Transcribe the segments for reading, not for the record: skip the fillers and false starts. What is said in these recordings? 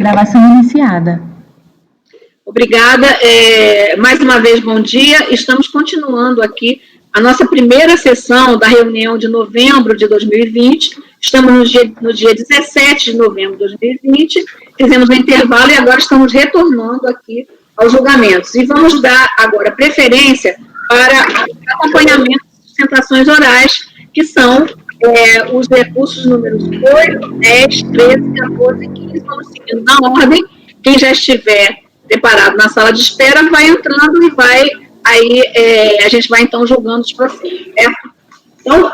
Gravação iniciada. Obrigada. Mais uma vez, bom dia. Estamos continuando aqui a nossa primeira sessão da reunião de novembro de 2020. Estamos no dia 17 de novembro de 2020. Fizemos um intervalo e agora estamos retornando aqui aos julgamentos. E vamos dar agora preferência para acompanhamento de sustentações orais, que são os recursos números 8, 10, 13, 14 e 15. Vamos seguindo na ordem. Quem já estiver preparado na sala de espera vai entrando e vai, aí a gente vai então julgando os processos, certo? Então,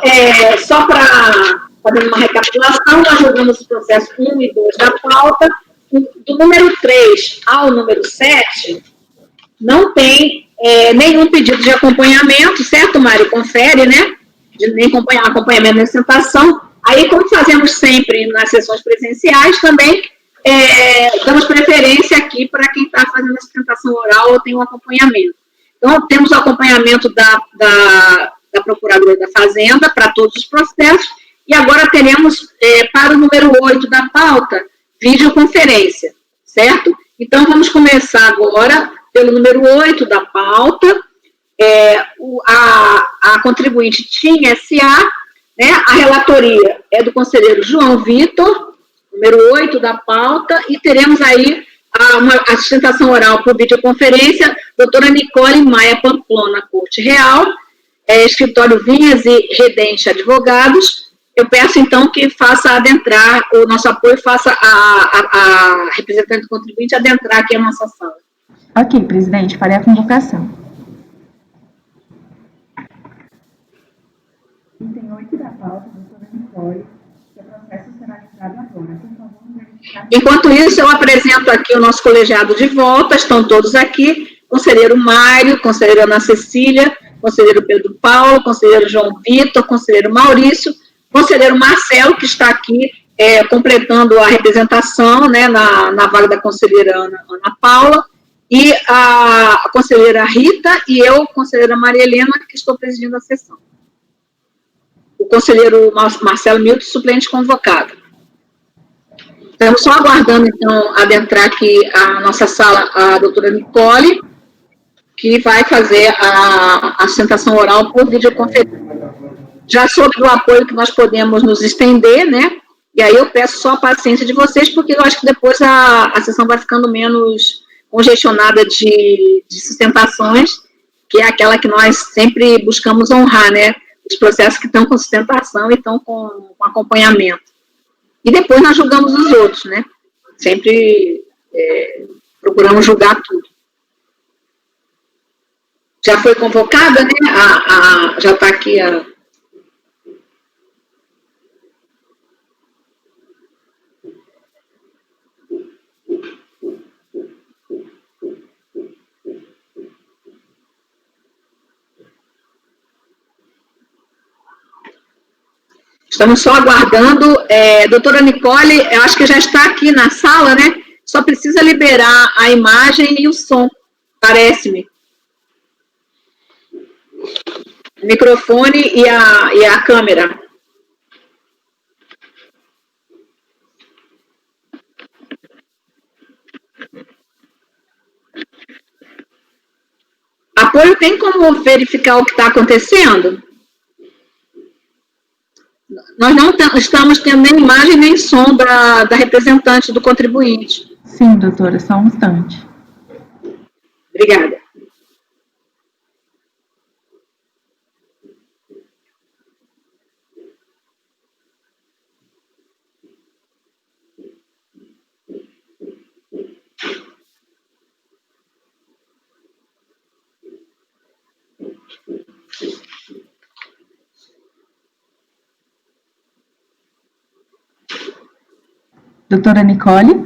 só para fazer uma recapitulação, nós julgamos os processos 1 e 2 da pauta. Do número 3 ao número 7, não tem nenhum pedido de acompanhamento, certo, Mário? Confere, né? De nem acompanhamento na sustentação. Aí, como fazemos sempre nas sessões presenciais, também damos preferência aqui para quem está fazendo a sustentação oral ou tem um acompanhamento. Então, temos o acompanhamento da Procuradora da Fazenda para todos os processos, e agora teremos, para o número 8 da pauta, videoconferência, certo? Então, vamos começar agora pelo número 8 da pauta. A contribuinte TIM SA, né? A relatoria é do conselheiro João Vitor, número 8 da pauta, e teremos aí a sustentação oral por videoconferência, doutora Nicole Maia Pamplona, Corte Real, escritório Vinhas e Redente Advogados. Eu peço, então, que faça adentrar, o nosso apoio, faça a representante do contribuinte adentrar aqui a nossa sala. Ok, presidente, farei a convocação. Item 8 da pauta, doutora Nicole, que o processo será livrado agora. Por favor, verificar. Enquanto isso, eu apresento aqui o nosso colegiado de volta, estão todos aqui, conselheiro Mário, conselheira Ana Cecília, conselheiro Pedro Paulo, conselheiro João Vitor, conselheiro Maurício, conselheiro Marcelo, que está aqui completando a representação, né, na vaga da conselheira Ana Paula, e a conselheira Rita, e eu, conselheira Maria Helena, que estou presidindo a sessão. O conselheiro Marcelo Milton, suplente convocado. Estamos só aguardando, então, adentrar aqui a nossa sala, a doutora Nicole, que vai fazer a sustentação oral por videoconferência. Já soube do apoio que nós podemos nos estender, né? E aí eu peço só a paciência de vocês, porque eu acho que depois a sessão vai ficando menos congestionada de sustentações, que é aquela que nós sempre buscamos honrar, né? Os processos que estão com sustentação e estão com acompanhamento. E depois nós julgamos os outros, né? Sempre procuramos julgar tudo. Já foi convocada, né? Já está aqui a... Estamos só aguardando. Doutora Nicole, eu acho que já está aqui na sala, né? Só precisa liberar a imagem e o som, parece-me. O microfone e a câmera. Apoio, tem como verificar o que está acontecendo? Nós não estamos tendo nem imagem nem som da representante do contribuinte. Sim, doutora, só um instante. Obrigada. Doutora Nicole?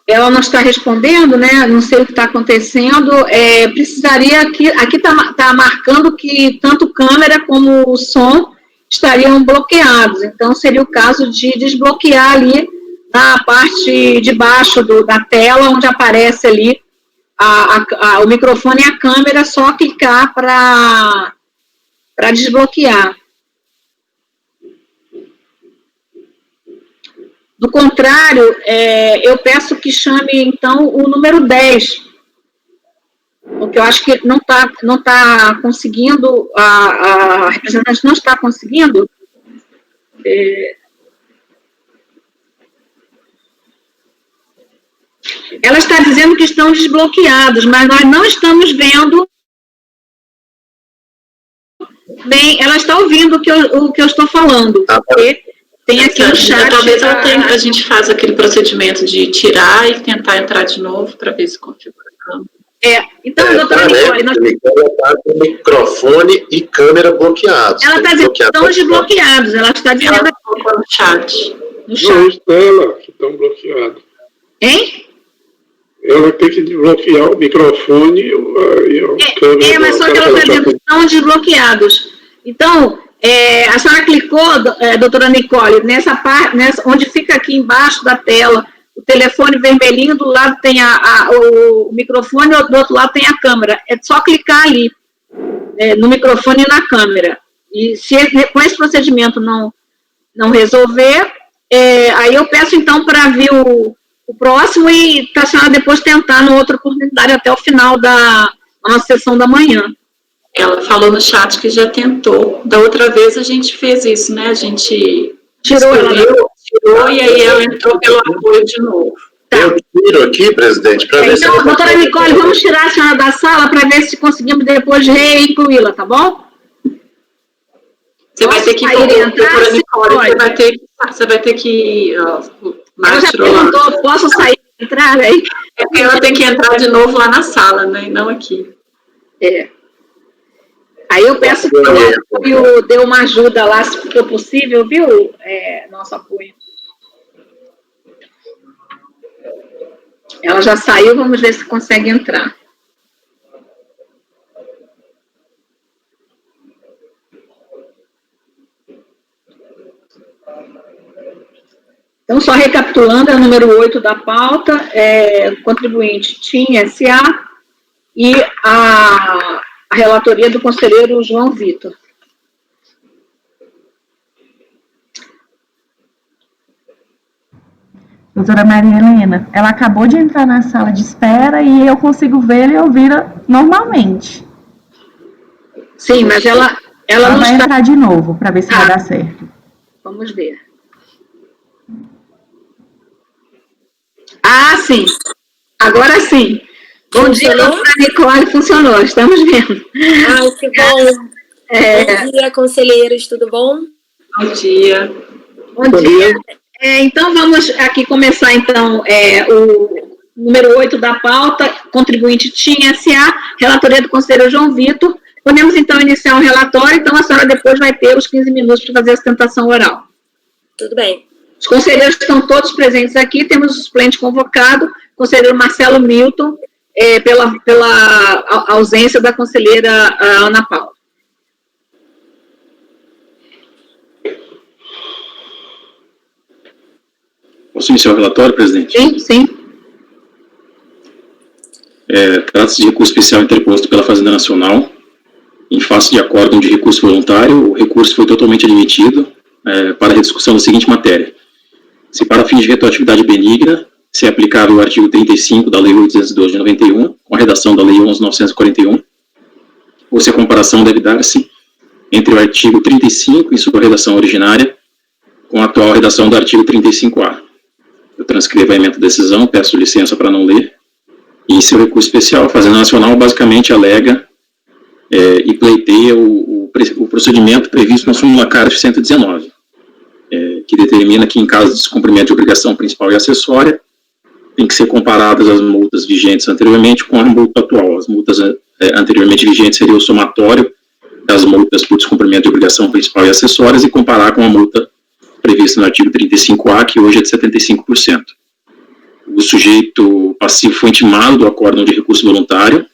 Ela não está respondendo, né? Não sei o que está acontecendo. Precisaria aqui está marcando que tanto câmera como o som estariam bloqueados. Então, seria o caso de desbloquear ali na parte de baixo da tela, onde aparece ali o microfone e a câmera, só clicar para desbloquear. Do contrário, eu peço que chame, então, o número 10, porque eu acho que não tá conseguindo, a representante não está conseguindo. Ela está dizendo que estão desbloqueados, mas nós não estamos vendo bem. Ela está ouvindo o que eu estou falando, porque tem aqui no chat. Talvez a gente faça aquele procedimento de tirar e tentar entrar de novo para ver se configura a câmera. Então, doutora Nicole, nós... Ela está com microfone e câmera bloqueados. Ela está dizendo que estão desbloqueados. Ela está dizendo ela colocou no chat. Não, Estela, que estão bloqueados. Hein? Ela tem que desbloquear o microfone e a câmera. Mas só que ela está dizendo que estão desbloqueados. Então, a senhora clicou, doutora Nicole, nessa parte, onde fica aqui embaixo da tela, o telefone vermelhinho, do lado tem o microfone, do outro lado tem a câmera. É só clicar ali, no microfone e na câmera. E se com esse procedimento não resolver, aí eu peço então para vir o próximo e a senhora depois tentar numa outra oportunidade até o final da nossa sessão da manhã. Ela falou no chat que já tentou. Da outra vez a gente fez isso, né? A gente tirou e aí ela entrou pelo apoio de novo. Tá. Eu tiro aqui, presidente, para ver se... Então, doutora Nicole, vamos tirar a senhora da sala para ver se conseguimos depois reincluí-la, tá bom? Você vai ter que ir, doutora Nicole, você vai ter que... Ela já perguntou, posso sair e entrar aí? É porque ela tem que entrar de novo lá na sala, né? E não aqui. Aí eu peço que o apoio dê uma ajuda lá, se for possível, viu? Nosso apoio. Ela já saiu, vamos ver se consegue entrar. Então, só recapitulando, é o número 8 da pauta, contribuinte TIM SA e a relatoria do conselheiro João Vitor. Doutora Maria Helena, ela acabou de entrar na sala de espera e eu consigo vê-la e ouvi-la normalmente. Sim, mas ela não vai está... entrar de novo para ver se vai dar certo. Vamos ver. Sim. Agora sim. Bom dia, doutora Nicole, funcionou, estamos vendo. Que bom. Bom dia, conselheiros, tudo bom? Bom dia. Bom dia. Então, vamos aqui começar, então, o número 8 da pauta, contribuinte TIM SA, relatoria do conselheiro João Vitor. Podemos, então, iniciar o relatório, então a senhora depois vai ter os 15 minutos para fazer a sustentação oral. Tudo bem. Os conselheiros estão todos presentes aqui, temos o suplente convocado, conselheiro Marcelo Milton, pela ausência da conselheira Ana Paula. Posso iniciar o relatório, presidente? Sim. Trata-se de recurso especial interposto pela Fazenda Nacional. Em face de acórdão de recurso voluntário, o recurso foi totalmente admitido para a rediscussão da seguinte matéria. Se para fins de retroatividade benigna, se é aplicável o artigo 35 da Lei 812 de 91, com a redação da Lei 11.941, ou se a comparação deve dar-se entre o artigo 35 em sua redação originária com a atual redação do artigo 35A. Eu transcrevo a ementa da decisão, peço licença para não ler. E em seu recurso especial, a Fazenda Nacional basicamente alega e pleiteia o procedimento previsto na súmula CARF 119, que determina que, em caso de descumprimento de obrigação principal e acessória, tem que ser comparadas as multas vigentes anteriormente com a multa atual. As multas anteriormente vigentes seria o somatório das multas por descumprimento de obrigação principal e acessórias e comparar com a multa prevista no artigo 35A, que hoje é de 75%. O sujeito passivo foi intimado do acórdão de recurso voluntário,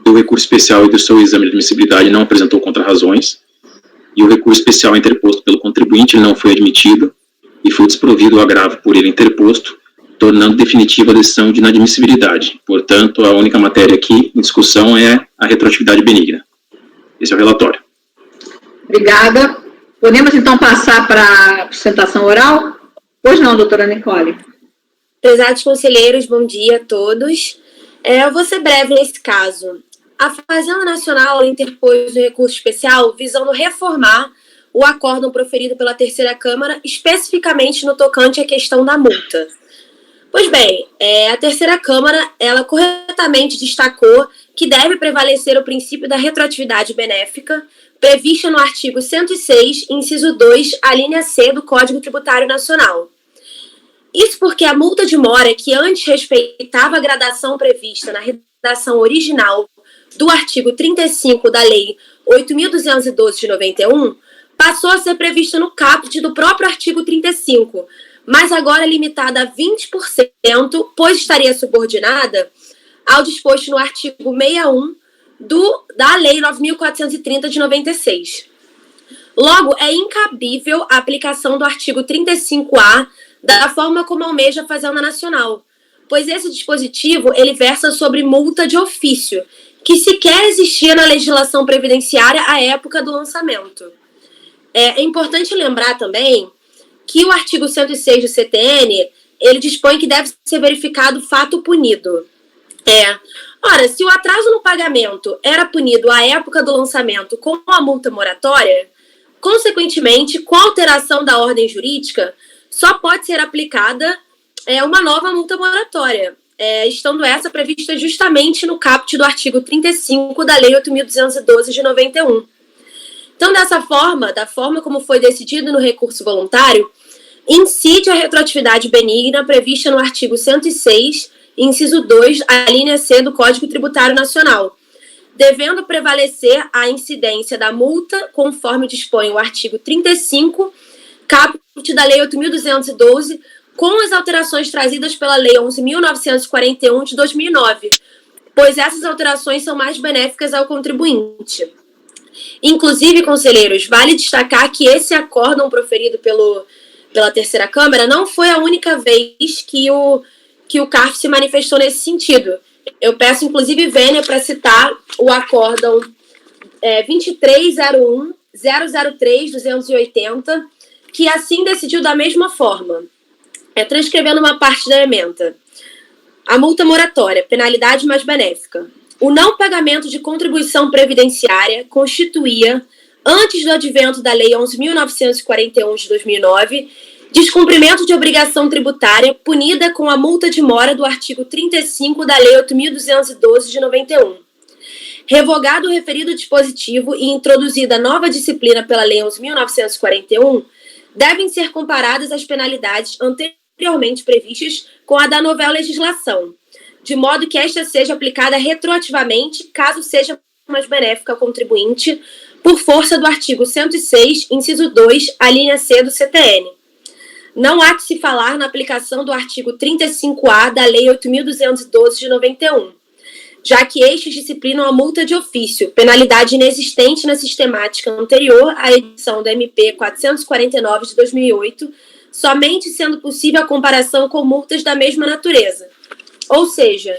do recurso especial e do seu exame de admissibilidade não apresentou contrarrazões, e o recurso especial interposto pelo contribuinte não foi admitido, e foi desprovido o agravo por ele interposto, tornando definitiva a decisão de inadmissibilidade. Portanto, a única matéria aqui em discussão é a retroatividade benigna. Esse é o relatório. Obrigada. Podemos, então, passar para a apresentação oral? Pois não, doutora Nicole. Prezados conselheiros, bom dia a todos. Eu vou ser breve nesse caso. A Fazenda Nacional interpôs um recurso especial visando reformar o acórdão proferido pela Terceira Câmara, especificamente no tocante à questão da multa. Pois bem, a Terceira Câmara, ela corretamente destacou que deve prevalecer o princípio da retroatividade benéfica, prevista no artigo 106, inciso 2, a linha C do Código Tributário Nacional. Isso porque a multa de mora, que antes respeitava a gradação prevista na redação original do artigo 35 da Lei 8.212 de 91, passou a ser prevista no caput do próprio artigo 35, mas agora limitada a 20%, pois estaria subordinada ao disposto no artigo 61 da Lei 9.430 de 96. Logo, é incabível a aplicação do artigo 35A da forma como almeja a Fazenda Nacional, pois esse dispositivo ele versa sobre multa de ofício, que sequer existia na legislação previdenciária à época do lançamento. É importante lembrar também que o artigo 106 do CTN, ele dispõe que deve ser verificado fato punido. Ora, se o atraso no pagamento era punido à época do lançamento com a multa moratória, consequentemente, com a alteração da ordem jurídica, só pode ser aplicada uma nova multa moratória, estando essa prevista justamente no caput do artigo 35 da Lei 8.212 de 91. Então, dessa forma, da forma como foi decidido no recurso voluntário, incide a retroatividade benigna prevista no artigo 106, inciso 2, a linha C do Código Tributário Nacional, devendo prevalecer a incidência da multa, conforme dispõe o artigo 35, caput da Lei 8.212, com as alterações trazidas pela Lei 11.941 de 2009, pois essas alterações são mais benéficas ao contribuinte. Inclusive, conselheiros, vale destacar que esse acórdão proferido pela Terceira Câmara não foi a única vez que o CARF se manifestou nesse sentido. Eu peço, inclusive, vênia para citar o acórdão 2301-003-280, que assim decidiu da mesma forma, transcrevendo uma parte da ementa. A multa moratória, penalidade mais benéfica. O não pagamento de contribuição previdenciária constituía, antes do advento da Lei 11.941 de 2009, descumprimento de obrigação tributária punida com a multa de mora do artigo 35 da Lei 8.212 de 91. Revogado o referido dispositivo e introduzida nova disciplina pela Lei 11.941, devem ser comparadas as penalidades anteriormente previstas com a da nova legislação, de modo que esta seja aplicada retroativamente, caso seja mais benéfica ao contribuinte, por força do artigo 106, inciso 2, a linha C do CTN. Não há que se falar na aplicação do artigo 35A da Lei 8.212 de 91, já que estes disciplinam a multa de ofício, penalidade inexistente na sistemática anterior à edição da MP 449 de 2008, somente sendo possível a comparação com multas da mesma natureza. Ou seja,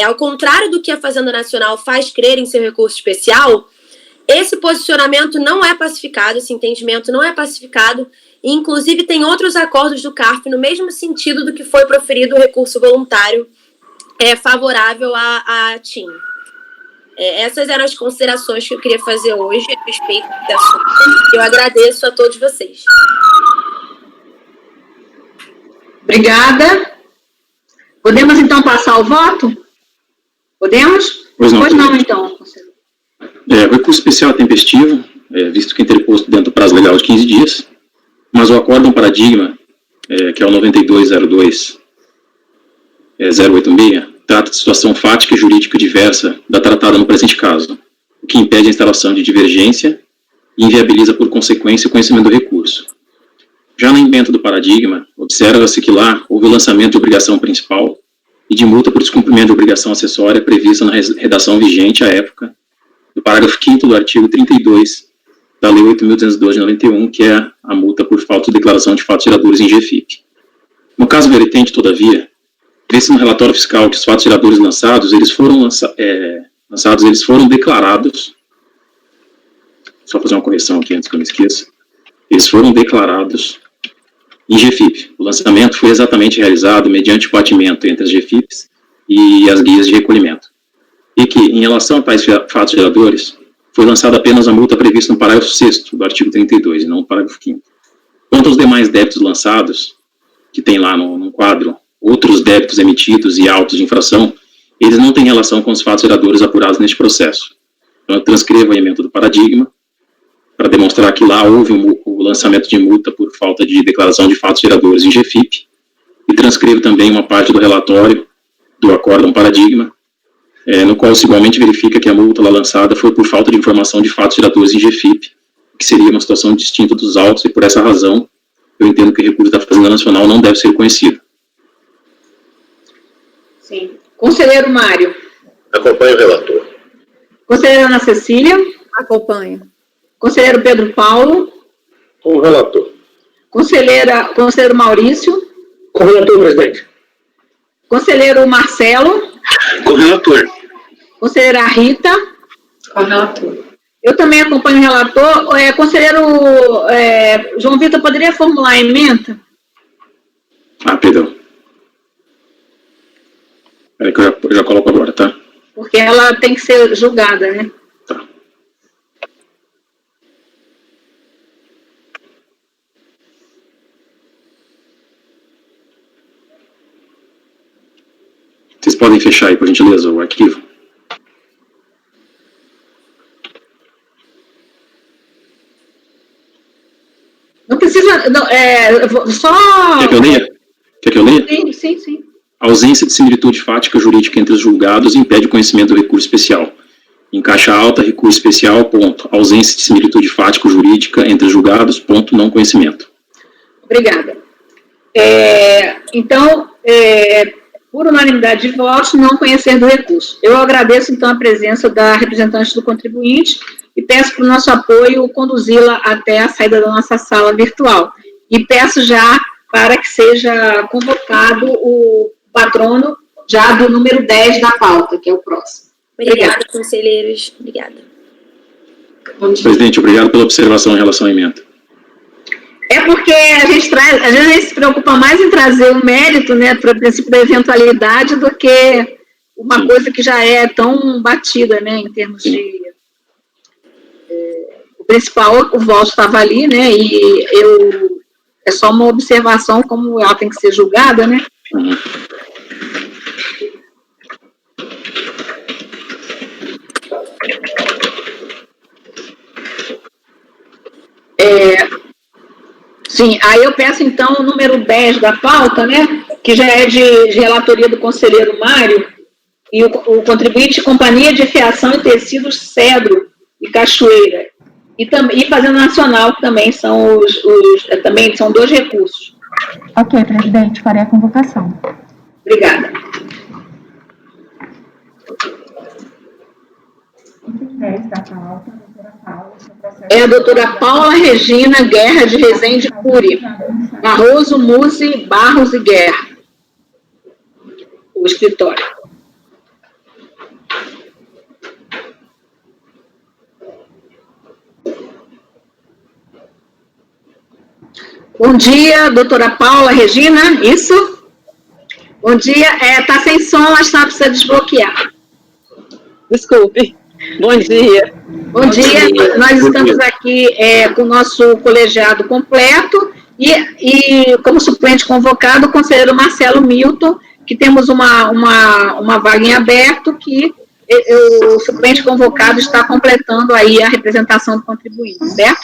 ao contrário do que a Fazenda Nacional faz crer em seu recurso especial, esse posicionamento não é pacificado, esse entendimento não é pacificado, e inclusive tem outros acordos do CARF no mesmo sentido do que foi proferido o recurso voluntário favorável à TIM. Essas eram as considerações que eu queria fazer hoje a respeito desse assunto. Eu agradeço a todos vocês. Obrigada. Podemos, então, passar ao voto? Podemos? Pois não, então. O recurso especial é tempestivo, visto que é interposto dentro do prazo legal de 15 dias, mas o acórdão paradigma, que é o 9202-086, trata de situação fática e jurídica diversa da tratada no presente caso, o que impede a instalação de divergência e inviabiliza, por consequência, o conhecimento do recurso. Já na ementa do paradigma, observa-se que lá houve o lançamento de obrigação principal e de multa por descumprimento de obrigação acessória prevista na redação vigente à época do parágrafo 5º do artigo 32 da Lei 8.202 de 91, que é a multa por falta de declaração de fatos geradores em GFIP. No caso vertente, todavia, vê-se no relatório fiscal que os fatos geradores lançados, eles foram declarados, só fazer uma correção aqui antes que eu me esqueça, eles foram declarados em GFIP. O lançamento foi exatamente realizado mediante o batimento entre as GFIPs e as guias de recolhimento. E que, em relação a tais fatos geradores, foi lançada apenas a multa prevista no parágrafo 6º do artigo 32, e não no parágrafo 5º. Quanto aos demais débitos lançados, que tem lá no quadro outros débitos emitidos e autos de infração, eles não têm relação com os fatos geradores apurados neste processo. Então, eu transcrevo a emenda do paradigma para demonstrar que lá houve o lançamento de multa por falta de declaração de fatos geradores em GFIP, e transcrevo também uma parte do relatório do acórdão paradigma, no qual se igualmente verifica que a multa lá lançada foi por falta de informação de fatos geradores em GFIP, que seria uma situação distinta dos autos, e por essa razão eu entendo que o recurso da Fazenda Nacional não deve ser conhecido. Sim. Conselheiro Mário. Acompanho o relator. Conselheira Ana Cecília. Acompanho. Conselheiro Pedro Paulo. Com o relator. Conselheiro Maurício. Com o relator, presidente. Conselheiro Marcelo. Com o relator. Conselheira Rita. Com o relator. Eu também acompanho o relator. Conselheiro João Vitor, poderia formular a emenda? Perdão. Espera que eu já coloco agora, tá? Porque ela tem que ser julgada, né? Tá. Vocês podem fechar aí, por gentileza, o arquivo? Não precisa... Não, só... Quer que eu leia? Quer que eu leia? Sim. A ausência de similitude fática jurídica entre os julgados impede o conhecimento do recurso especial. Em caixa alta, recurso especial, ponto. Ausência de similitude fática jurídica entre os julgados, ponto, não conhecimento. Obrigada. Então, por unanimidade de votos, não conhecer do recurso. Eu agradeço, então, a presença da representante do contribuinte e peço para o nosso apoio conduzi-la até a saída da nossa sala virtual. E peço já para que seja convocado o patrono já do número 10 da pauta, que é o próximo. Obrigada, conselheiros. Obrigada. Presidente, obrigado pela observação em relação à emenda. É porque a gente traz, às vezes a gente se preocupa mais em trazer o mérito, né, para o princípio da eventualidade, do que uma coisa que já é tão batida, né, em termos de... o principal, o voto estava ali, né, e é só uma observação como ela tem que ser julgada, né. Sim, aí eu peço, então, o número 10 da pauta, né, que já é de relatoria do conselheiro Mário, e o contribuinte Companhia de Fiação e Tecidos Cedro e Cachoeira, e Fazenda Nacional, que também são também são 2 recursos. Ok, presidente, farei a convocação. Obrigada. É a doutora Paula Regina Guerra de Rezende Cury, Barroso, Muse, Barros e Guerra, o escritório. Bom dia, doutora Paula Regina, isso? Bom dia, tá sem som, acho que ela precisa desbloquear. Desculpe. Bom dia. Bom dia, nós estamos aqui com o nosso colegiado completo e como suplente convocado o conselheiro Marcelo Milton, que temos uma vaga em aberto que o suplente convocado está completando aí a representação do contribuinte, certo?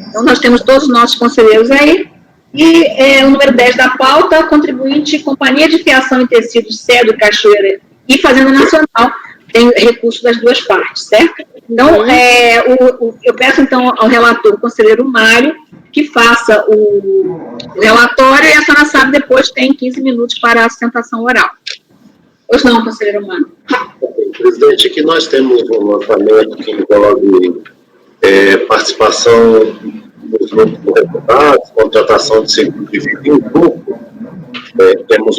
Então, nós temos todos os nossos conselheiros aí. E o número 10 da pauta, contribuinte Companhia de Fiação e Tecidos Cedro, Cachoeira e Fazenda Nacional, tem recurso das 2 partes, certo? Então, eu peço, então, ao relator, o conselheiro Mário, que faça o relatório, e a senhora sabe, depois tem 15 minutos para a sustentação oral. Pois não, conselheiro Mário. Presidente, aqui nós temos um lançamento que envolve participação dos grupos de deputados, contratação de seguro de vida em grupo. Temos,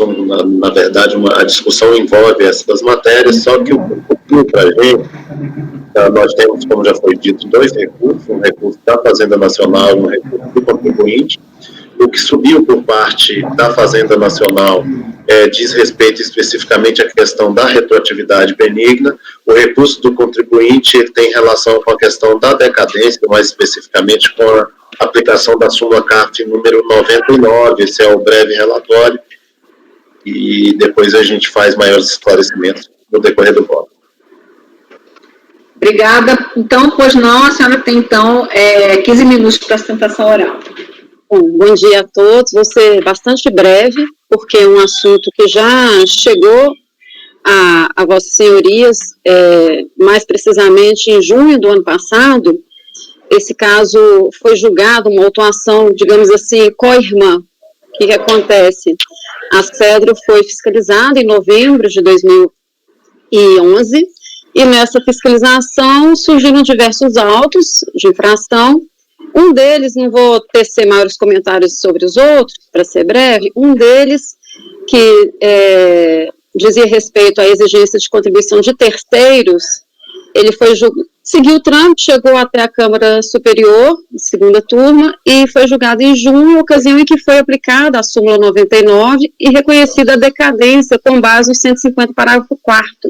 na verdade, a discussão envolve essas matérias, só que o que para a gente, nós temos, como já foi dito, 2 recursos, um recurso da Fazenda Nacional e um recurso do contribuinte. O que subiu por parte da Fazenda Nacional diz respeito especificamente à questão da retroatividade benigna. O recurso do contribuinte tem relação com a questão da decadência, mais especificamente com a aplicação da súmula CARF número 99, esse é o breve relatório, e depois a gente faz maiores esclarecimentos no decorrer do voto. Obrigada. Então, pois não, a senhora tem, então, 15 minutos para a sustentação oral. Bom dia a todos. Vou ser bastante breve, porque é um assunto que já chegou a vossas senhorias, mais precisamente em junho do ano passado. Esse caso foi julgado, uma autuação, digamos assim, co-irmã. O que acontece? A Cedro foi fiscalizada em novembro de 2011, e nessa fiscalização surgiram diversos autos de infração. Um deles, não vou tecer maiores comentários sobre os outros, para ser breve, um deles que dizia respeito à exigência de contribuição de terceiros, ele foi seguiu o trâmite, chegou até a Câmara Superior, segunda turma, e foi julgado em junho, ocasião em que foi aplicada a súmula 99 e reconhecida a decadência com base no 150, parágrafo 4º.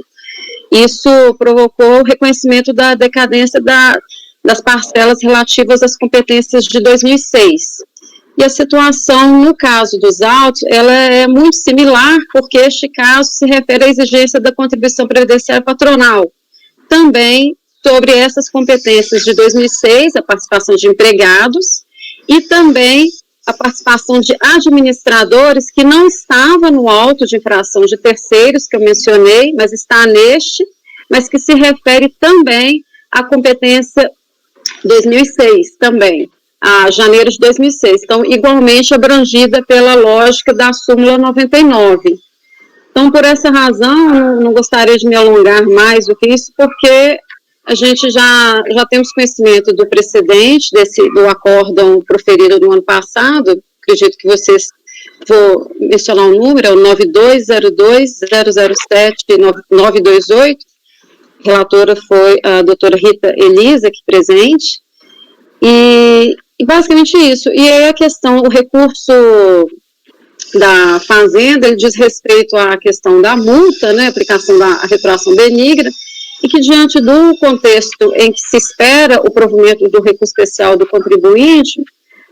Isso provocou o reconhecimento da decadência das parcelas relativas às competências de 2006. E a situação, no caso dos autos, ela é muito similar, porque este caso se refere à exigência da contribuição previdenciária patronal. Também sobre essas competências de 2006, a participação de empregados, e também a participação de administradores que não estava no auto de infração de terceiros, que eu mencionei, mas está neste, mas que se refere também à competência 2006 também, a janeiro de 2006, então igualmente abrangida pela lógica da súmula 99. Então, por essa razão, não gostaria de me alongar mais do que isso, porque a gente já temos conhecimento do precedente, do acórdão proferido no ano passado, acredito que vocês, vou mencionar o número, é o 9202007928, relatora foi a doutora Rita Elisa, aqui presente, e basicamente isso. E aí a questão, o recurso da Fazenda, ele diz respeito à questão da multa, né, aplicação da retroação benigna, e que diante do contexto em que se espera o provimento do recurso especial do contribuinte,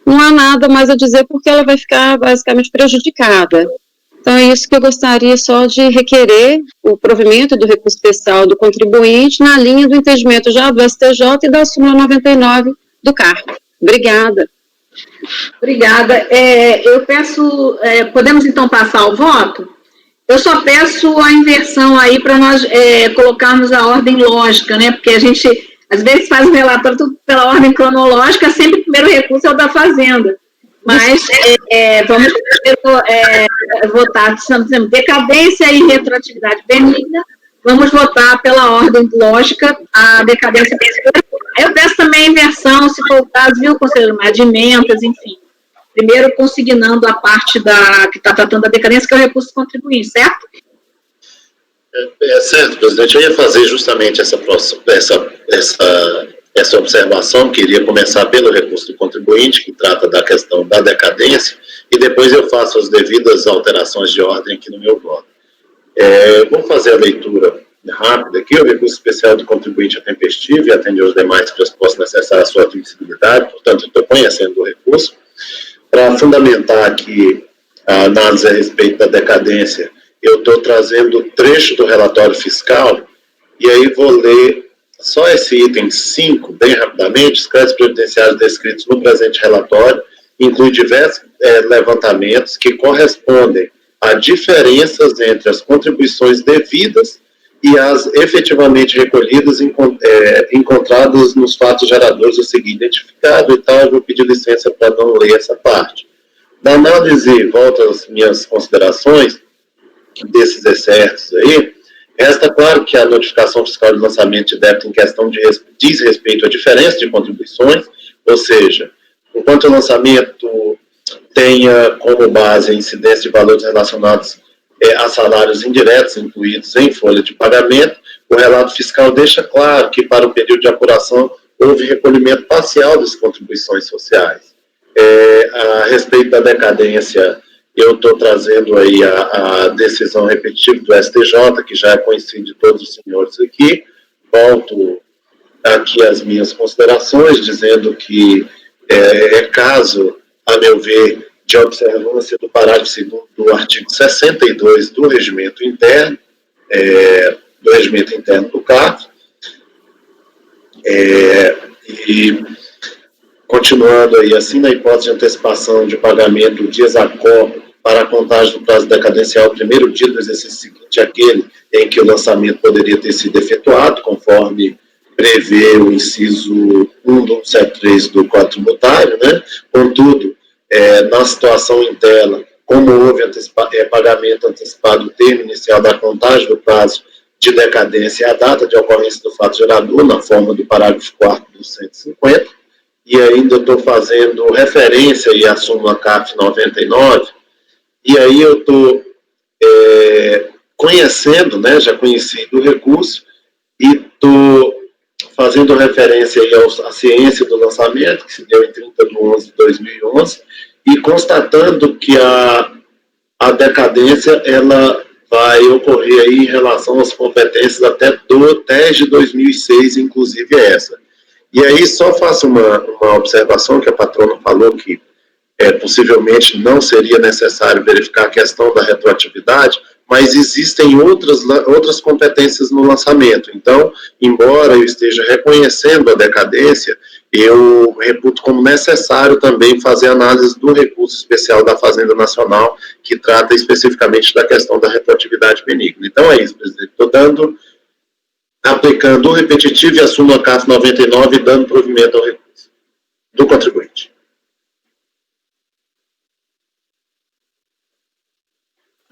não há nada mais a dizer, porque ela vai ficar basicamente prejudicada. Então, é isso que eu gostaria só de requerer, o provimento do recurso especial do contribuinte na linha do entendimento já do STJ e da súmula 99 do CARF. Obrigada. Obrigada. Eu peço, podemos então passar ao voto? Eu só peço a inversão aí para nós colocarmos a ordem lógica, né? Porque a gente, às vezes, faz o relatório tudo pela ordem cronológica, sempre o primeiro recurso é o da Fazenda. Mas vamos votar, estamos dizendo, decadência e retroatividade benigna, vamos votar pela ordem lógica, a decadência. Eu peço também a inversão, se for o caso, viu, conselheiro, de emendas, enfim. Primeiro, consignando a parte que está tratando da decadência, que é o recurso contribuinte, certo? Certo, presidente. Eu ia fazer justamente essa observação, que iria começar pelo recurso do contribuinte, que trata da questão da decadência, e depois eu faço as devidas alterações de ordem aqui no meu voto. Vou fazer a leitura rápida aqui. O recurso especial do contribuinte é tempestivo e atende aos demais pressupostos necessários à sua admissibilidade, portanto, eu estou conhecendo o recurso. Para fundamentar aqui a análise a respeito da decadência, eu estou trazendo o trecho do relatório fiscal, e aí vou ler só esse item 5, bem rapidamente. Os créditos previdenciários descritos no presente relatório incluem diversos levantamentos que correspondem a diferenças entre as contribuições devidas e as efetivamente recolhidas encontradas nos fatos geradores do seguinte identificado e tal. Eu vou pedir licença para não ler essa parte. Na análise, volto às minhas considerações desses excertos aí, Resta claro que a notificação fiscal de lançamento de débito em questão diz respeito à diferença de contribuições, ou seja, enquanto o lançamento tenha como base a incidência de valores relacionados a salários indiretos incluídos em folha de pagamento, o relato fiscal deixa claro que para o período de apuração houve recolhimento parcial das contribuições sociais. A respeito da decadência, eu estou trazendo aí a decisão repetitiva do STJ, que já é conhecida de todos os senhores aqui. Volto aqui as minhas considerações, dizendo que é caso, a meu ver, de observância do parágrafo 2º do artigo 62 do regimento interno, do CARF, e continuando aí, assim, na hipótese de antecipação de pagamento do dias a cor para a contagem do prazo decadencial, o primeiro dia do exercício seguinte àquele em que o lançamento poderia ter sido efetuado, conforme prevê o inciso 1 do 173 do Código Tributário, né? Contudo, na situação em tela, como houve pagamento antecipado do termo inicial da contagem do prazo de decadência e a data de ocorrência do fato gerador, na forma do parágrafo 4º do 150, e ainda estou fazendo referência aí à súmula CAF 99, e aí eu estou conhecendo, né, já conheci do recurso, e estou fazendo referência aí à ciência do lançamento, que se deu em 30 de 11 de 2011, e constatando que a decadência, ela vai ocorrer aí em relação às competências até 10 de 2006, inclusive essa. E aí só faço uma observação que a patrona falou que possivelmente não seria necessário verificar a questão da retroatividade, mas existem outras competências no lançamento. Então, embora eu esteja reconhecendo a decadência, eu reputo como necessário também fazer análise do recurso especial da Fazenda Nacional, que trata especificamente da questão da retroatividade benigna. Então é isso, presidente. Estou aplicando o repetitivo e a súmula CAF 99 e dando provimento ao recurso do contribuinte.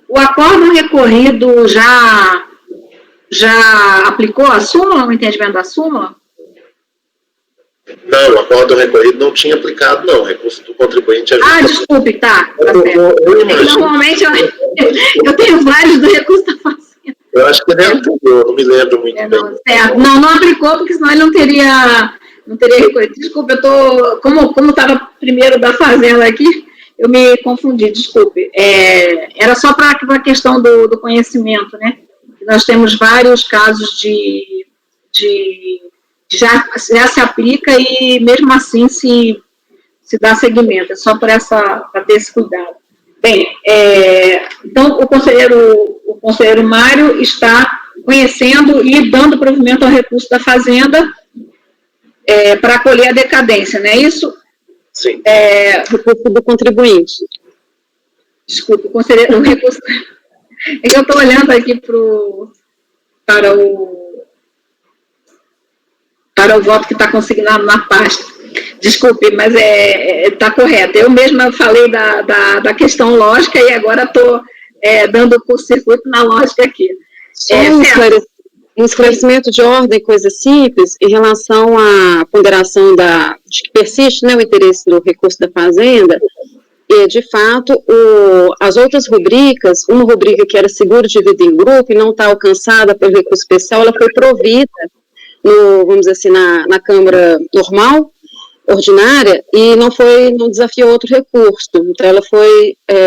O acórdão recorrido já aplicou a súmula, o entendimento da súmula? Não, o acórdão recorrido não tinha aplicado, não. O recurso do contribuinte... Desculpe, tá certo. Normalmente eu tenho vários do recurso da Fazenda. Eu acho que ele aplicou, não me lembro muito bem. Certo. Não aplicou, porque senão ele não teria recorrido. Desculpe, eu tô... Como estava primeiro da Fazenda aqui, eu me confundi, desculpe. Era só para a questão do conhecimento, né? Nós temos vários casos de já se aplica e mesmo assim se dá seguimento. É só para ter esse cuidado. Bem, então o conselheiro Mário está conhecendo e dando provimento ao recurso da Fazenda para acolher a decadência, não é isso? Sim. Recurso do contribuinte. Desculpe, o recurso... É que eu estou olhando aqui para o voto que está consignado na pasta. Desculpe, mas está correto. Eu mesma falei da questão lógica e agora estou dando curto-circuito na lógica aqui. Um esclarecimento de ordem, coisa simples, em relação à ponderação de que persiste, né, o interesse do recurso da Fazenda, e, de fato, as outras rubricas, uma rubrica que era seguro de vida em grupo e não está alcançada pelo recurso especial, ela foi provida, vamos dizer assim, na Câmara normal, ordinária, e não desafiou outro recurso. Então,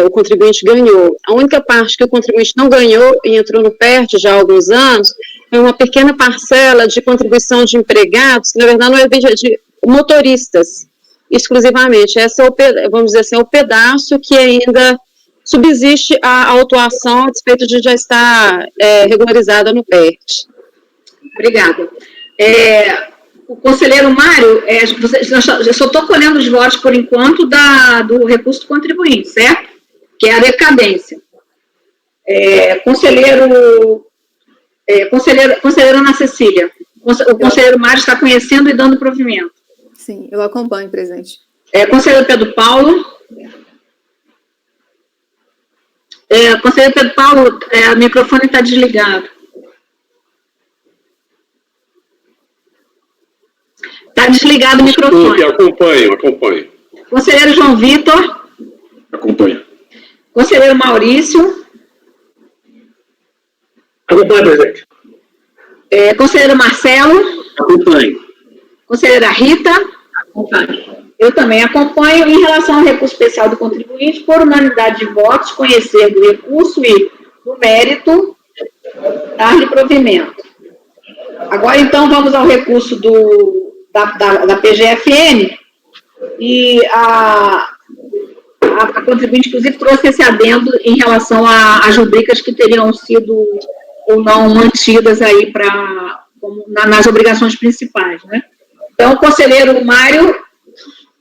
o contribuinte ganhou. A única parte que o contribuinte não ganhou e entrou no PERT já há alguns anos, é uma pequena parcela de contribuição de empregados, que na verdade não é de motoristas, exclusivamente. Essa vamos dizer assim, é o pedaço que ainda subsiste a autuação a despeito de já estar regularizada no PERT. Obrigada. O conselheiro Mário, eu só estou colhendo os votos, por enquanto, do recurso do contribuinte, certo? Que é a decadência. Conselheira Ana Cecília, o conselheiro Mário está conhecendo e dando provimento. Sim, eu acompanho, presidente. Conselheiro Pedro Paulo. Conselheiro Pedro Paulo, o microfone está desligado. Está desligado o microfone. Acompanho. Conselheiro João Vitor. Acompanho. Conselheiro Maurício. Acompanho, presidente. Conselheiro Marcelo. Acompanho. Conselheira Rita. Acompanho. Eu também acompanho. Em relação ao recurso especial do contribuinte, por unanimidade de votos, conhecer do recurso e do mérito, dar-lhe provimento. Agora, então, vamos ao recurso da PGFN. E a contribuinte, inclusive, trouxe esse adendo em relação às rubricas que teriam sido ou não mantidas aí nas obrigações principais, né? Então, o conselheiro Mário.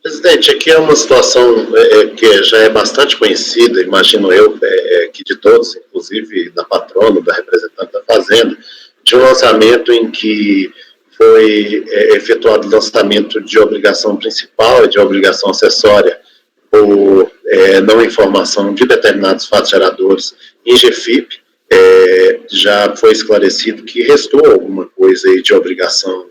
Presidente, aqui é uma situação que já é bastante conhecida, imagino eu, que de todos, inclusive da patrona, da representante da Fazenda, de um lançamento em que foi efetuado o lançamento de obrigação principal e de obrigação acessória por não informação de determinados fatos geradores em GFIP. Já foi esclarecido que restou alguma coisa aí de obrigação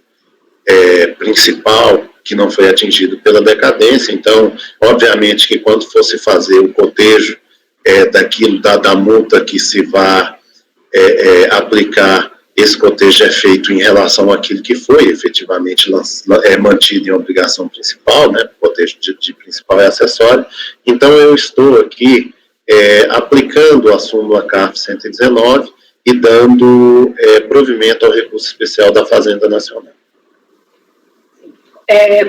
principal que não foi atingido pela decadência. Então, obviamente que quando fosse fazer o cotejo daquilo, da multa que se vai aplicar, esse cotejo é feito em relação àquilo que foi efetivamente mantido em obrigação principal, né? O cotejo de principal e acessório. Então, eu estou aqui aplicando a súmula CARF 119 e dando provimento ao recurso especial da Fazenda Nacional.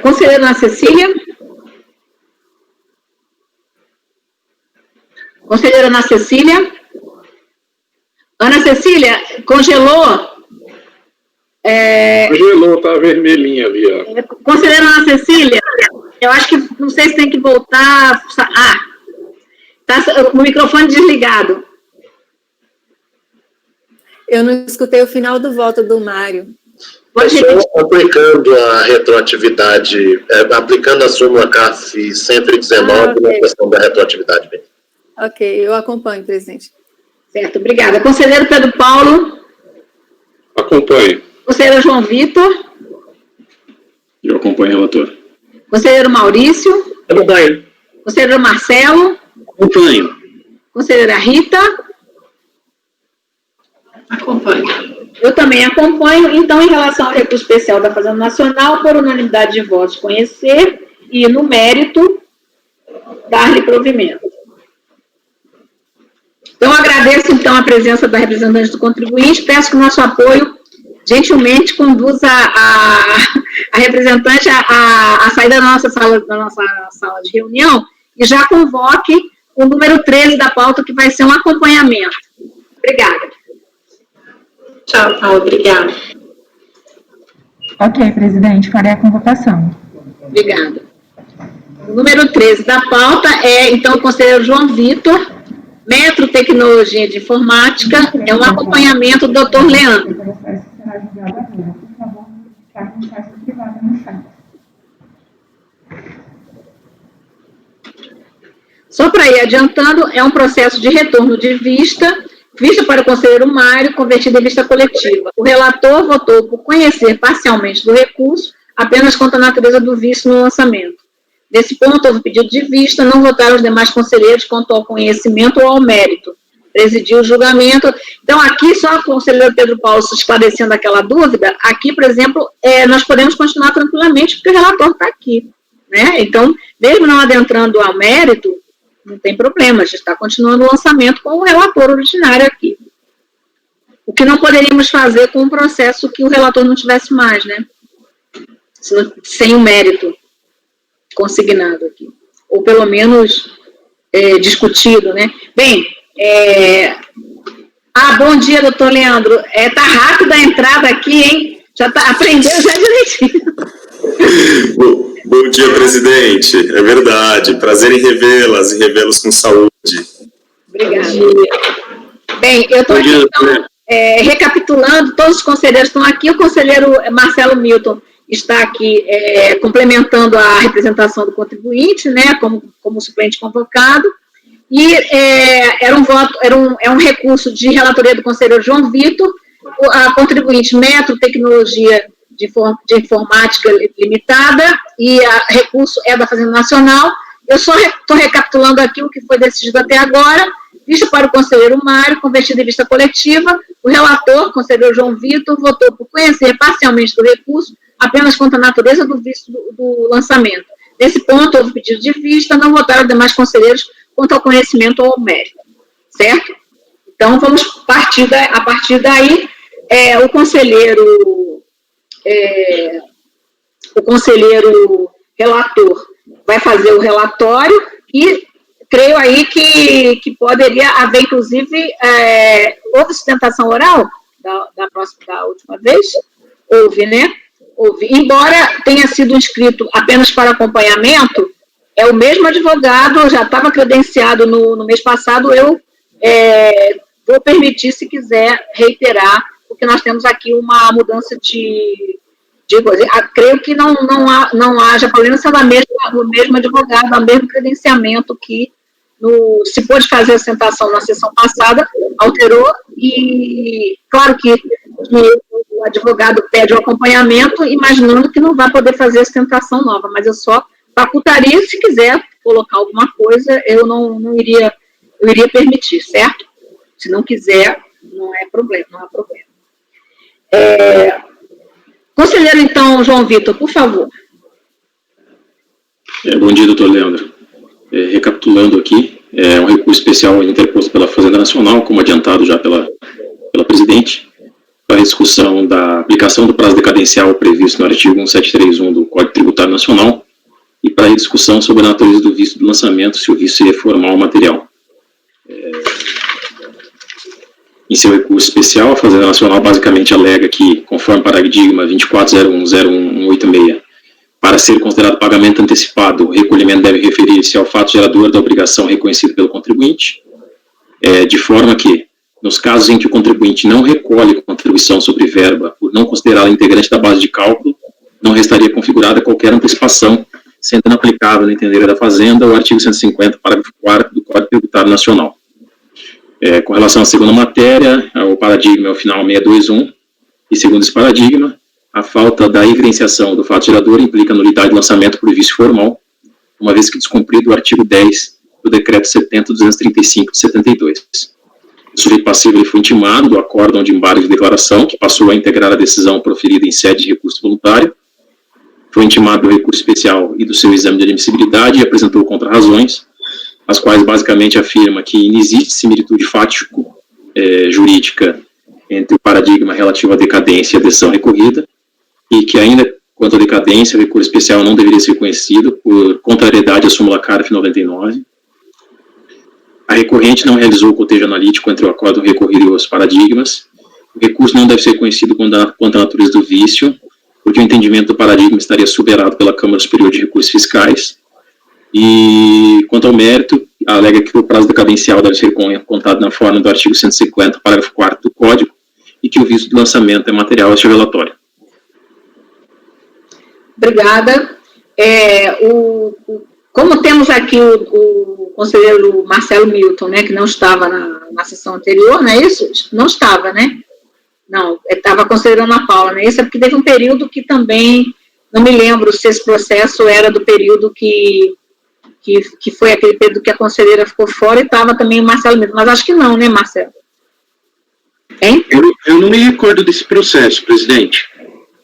Conselheira Ana Cecília. Conselheira Ana Cecília. Ana Cecília, congelou? Congelou, tá vermelhinha ali, ó. Conselheira Ana Cecília, eu acho que, não sei se tem que voltar... tá o microfone desligado. Eu não escutei o final do voto do Mário. Só aplicando a retroatividade, aplicando a súmula CARF 119 na questão da retroatividade. Ok, eu acompanho, presidente. Certo, obrigada. Conselheiro Pedro Paulo. Acompanho. Conselheiro João Vitor. Eu acompanho, relator. Conselheiro Maurício. Acompanho. Conselheiro Marcelo. Acompanho. Conselheira Rita. Acompanho. Eu também acompanho. Então, em relação ao recurso especial da Fazenda Nacional, por unanimidade de votos, conhecer e, no mérito, dar-lhe provimento. Então, agradeço, então, a presença da representante do contribuinte. Peço que o nosso apoio, gentilmente, conduza a representante a sair da nossa sala de reunião e já convoque o número 13 da pauta, que vai ser um acompanhamento. Obrigada. Tchau, Paulo. Obrigada. Ok, presidente, farei a convocação. Obrigada. O número 13 da pauta então, o conselheiro João Vitor, Metro Tecnologia de Informática, é um acompanhamento do Dr. Leandro. Só para ir adiantando, é um processo de retorno de vista para o conselheiro Mário, convertido em vista coletiva. O relator votou por conhecer parcialmente do recurso, apenas quanto à natureza do vício no lançamento. Nesse ponto, houve pedido de vista, não votaram os demais conselheiros quanto ao conhecimento ou ao mérito. Presidiu o julgamento. Então, aqui, só o conselheiro Pedro Paulo se esclarecendo aquela dúvida, aqui, por exemplo, nós podemos continuar tranquilamente, porque o relator está aqui, né? Então, mesmo não adentrando ao mérito, não tem problema, a gente está continuando o lançamento com o relator originário aqui. O que não poderíamos fazer com um processo que o relator não tivesse mais, né? Sem o mérito consignado aqui. Ou pelo menos discutido, né? Bem, bom dia, doutor Leandro. Tá rápida a entrada aqui, hein? Aprendeu já direitinho. Bom dia, presidente. É verdade. Prazer em revê-las e revê-los com saúde. Obrigada. Bem, eu estou aqui, então, recapitulando, todos os conselheiros estão aqui. O conselheiro Marcelo Milton está aqui complementando a representação do contribuinte, né, como suplente convocado. E é um recurso de relatoria do conselheiro João Vitor, a contribuinte Metro Tecnologia de de Informática Limitada, e recurso é da Fazenda Nacional. Eu só estou recapitulando aqui o que foi decidido até agora. Visto para o conselheiro Mário, convertido em vista coletiva, o relator, conselheiro João Vitor, votou por conhecer parcialmente do recurso apenas quanto à natureza do visto do lançamento. Nesse ponto, houve pedido de vista, não votaram demais conselheiros quanto ao conhecimento ou ao mérito. Certo? Então, vamos partir a partir daí. O conselheiro relator vai fazer o relatório e creio aí que poderia haver, inclusive, houve sustentação oral da última vez? Houve, né? Houve. Embora tenha sido inscrito apenas para acompanhamento, é o mesmo advogado, já estava credenciado no mês passado, eu vou permitir, se quiser, reiterar, porque nós temos aqui uma mudança de coisa. Creio que não haja problema se o mesmo advogado, o mesmo credenciamento que se pôde fazer a sustentação na sessão passada, alterou, e claro que o advogado pede o acompanhamento, imaginando que não vai poder fazer a sustentação nova, mas eu só facultaria, se quiser colocar alguma coisa, eu não iria, eu iria permitir, certo? Se não quiser, não há problema. Conselheiro, então, João Vitor, por favor. Bom dia, doutor Leandro. Recapitulando aqui, um recurso especial interposto pela Fazenda Nacional, como adiantado já pela presidente, para a discussão da aplicação do prazo decadencial previsto no artigo 1731 do Código Tributário Nacional e para a discussão sobre a natureza do visto do lançamento, se o visto seria formal ou material. Em seu recurso especial, a Fazenda Nacional basicamente alega que, conforme paradigma 24.01.01.186, para ser considerado pagamento antecipado, o recolhimento deve referir-se ao fato gerador da obrigação reconhecido pelo contribuinte, de forma que, nos casos em que o contribuinte não recolhe contribuição sobre verba por não considerá-la integrante da base de cálculo, não restaria configurada qualquer antecipação, sendo inaplicável, no entender da Fazenda, o artigo 150, parágrafo 4º do Código Tributário Nacional. Com relação à segunda matéria, o paradigma é o final 621, e segundo esse paradigma, a falta da evidenciação do fato gerador implica nulidade de lançamento por vício formal, uma vez que descumprido o artigo 10 do Decreto 70.235 de 72. O sujeito passivo foi intimado do acórdão de embargo de declaração, que passou a integrar a decisão proferida em sede de recurso voluntário, foi intimado do recurso especial e do seu exame de admissibilidade e apresentou contrarrazões, as quais basicamente afirma que não existe similitude fático-jurídica entre o paradigma relativo à decadência e a decisão recorrida, e que ainda quanto à decadência, o recurso especial não deveria ser conhecido por contrariedade à súmula CARF 99. A recorrente não realizou o cotejo analítico entre o acórdão recorrido e os paradigmas. O recurso não deve ser conhecido quanto à natureza do vício, porque o entendimento do paradigma estaria superado pela Câmara Superior de Recursos Fiscais. E, quanto ao mérito, alega que o prazo decadencial deve ser contado na forma do artigo 150, parágrafo 4º do Código, e que o visto de lançamento é material a este relatório. Obrigada. Como temos aqui o conselheiro Marcelo Milton, né, que não estava na sessão anterior, não é isso? Não estava, né? Não, estava a conselheira Ana Paula, não é isso? É porque teve um período que também, não me lembro se esse processo era do período que foi aquele período que a conselheira ficou fora e estava também o Marcelo Milton, mas acho que não, né, Marcelo? Hein? Eu não me recordo desse processo, presidente.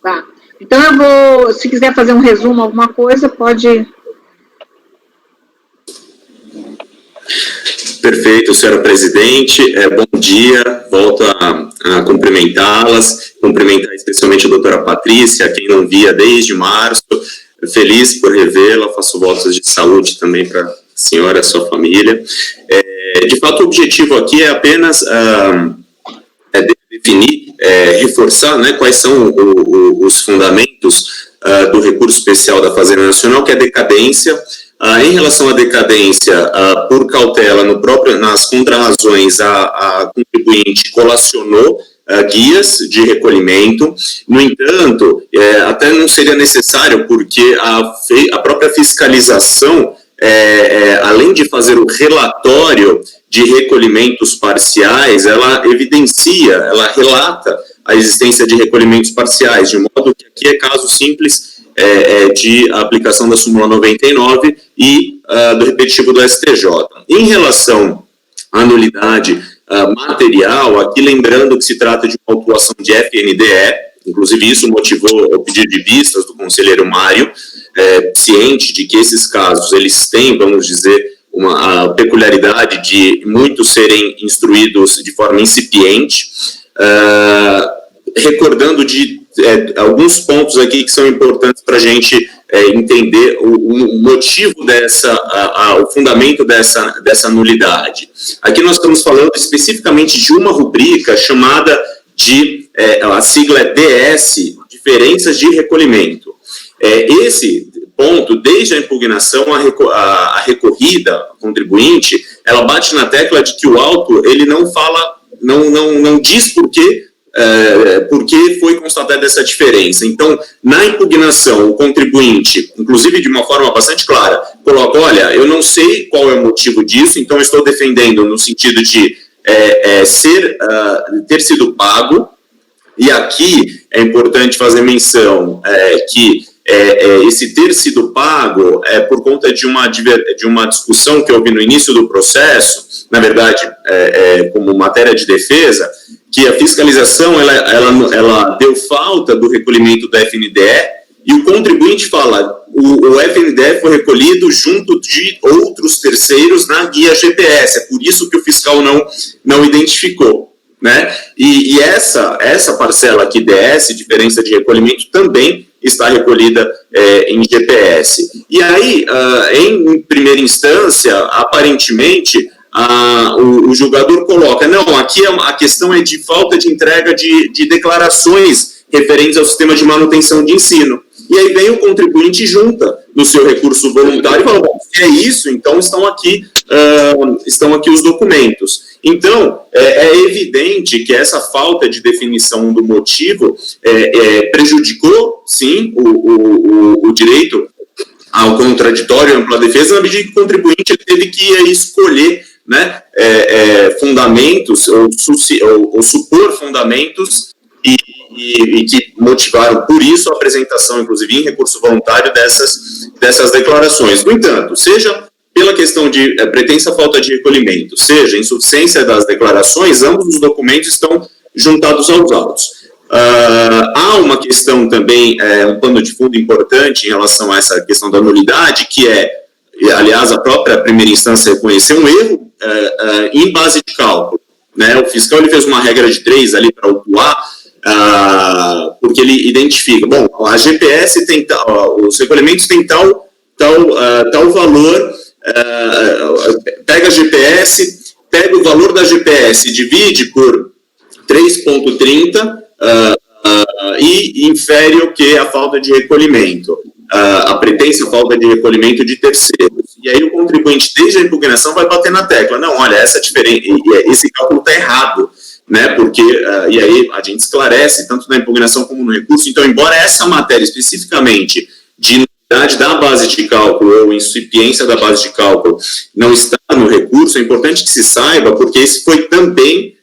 Tá. Então eu vou, se quiser fazer um resumo, alguma coisa, pode... Perfeito, senhora presidente, bom dia, volto a cumprimentá-las, cumprimentar especialmente a doutora Patrícia, a quem não via desde março, feliz por revê-la, faço votos de saúde também para a senhora e a sua família. De fato, o objetivo aqui é apenas definir, reforçar, né, quais são os fundamentos do recurso especial da Fazenda Nacional, que é a decadência. Em relação à decadência, por cautela, nas contrarrazões, a contribuinte colacionou guias de recolhimento. No entanto, até não seria necessário, porque a própria fiscalização, além de fazer o relatório de recolhimentos parciais, ela evidencia, ela relata a existência de recolhimentos parciais, de modo que aqui é caso simples de aplicação da súmula 99 e do repetitivo do STJ. Em relação à nulidade material, aqui lembrando que se trata de uma autuação de FNDE, inclusive isso motivou o pedido de vistas do conselheiro Mário, ciente de que esses casos, eles têm, vamos dizer, a peculiaridade de muitos serem instruídos de forma incipiente, recordando de alguns pontos aqui que são importantes para a gente entender o motivo o fundamento dessa nulidade. Aqui nós estamos falando especificamente de uma rubrica chamada de, a sigla é DS, diferenças de recolhimento. Esse ponto, desde a impugnação, a recorrida, a contribuinte, ela bate na tecla de que o auto, ele não fala, não diz por que foi constatada essa diferença. Então, na impugnação, o contribuinte, inclusive de uma forma bastante clara, coloca, olha, eu não sei qual é o motivo disso, então estou defendendo no sentido de ter sido pago, e aqui é importante fazer menção que esse ter sido pago é por conta de uma discussão que houve no início do processo, na verdade, como matéria de defesa, que a fiscalização ela deu falta do recolhimento do FNDE e o contribuinte fala, o FNDE foi recolhido junto de outros terceiros na guia GPS, é por isso que o fiscal não identificou, né? E essa parcela aqui, DS, diferença de recolhimento, também está recolhida em GPS. E aí, em primeira instância, aparentemente, o julgador coloca, não, aqui a questão é de falta de entrega de declarações referentes ao sistema de manutenção de ensino. E aí vem o contribuinte e junta no seu recurso voluntário e fala, bom, se é isso, então estão aqui os documentos. Então, é evidente que essa falta de definição do motivo prejudicou, sim, o direito ao contraditório e ampla defesa, na medida que o contribuinte teve que escolher, né, fundamentos ou supor fundamentos e que motivaram, por isso, a apresentação, inclusive em recurso voluntário, dessas declarações. No entanto, seja pela questão de pretensa falta de recolhimento, seja insuficiência das declarações, ambos os documentos estão juntados aos autos. Há uma questão também, um pano de fundo importante em relação a essa questão da nulidade, que aliás, a própria primeira instância reconheceu um erro em base de cálculo, né? O fiscal ele fez uma regra de 3 ali para autuar, porque ele identifica, bom, a GPS tem os recolhimentos têm tal valor, pega a GPS, pega o valor da GPS, divide por 3,30 e infere o que? A falta de recolhimento, a pretensa falta de recolhimento de terceiros. E aí o contribuinte, desde a impugnação, vai bater na tecla, não, olha, esse cálculo está errado, né, porque, e aí a gente esclarece, tanto na impugnação como no recurso. Então, embora essa matéria especificamente de nulidade da base de cálculo ou incipiência da base de cálculo não está no recurso, é importante que se saiba, porque esse foi também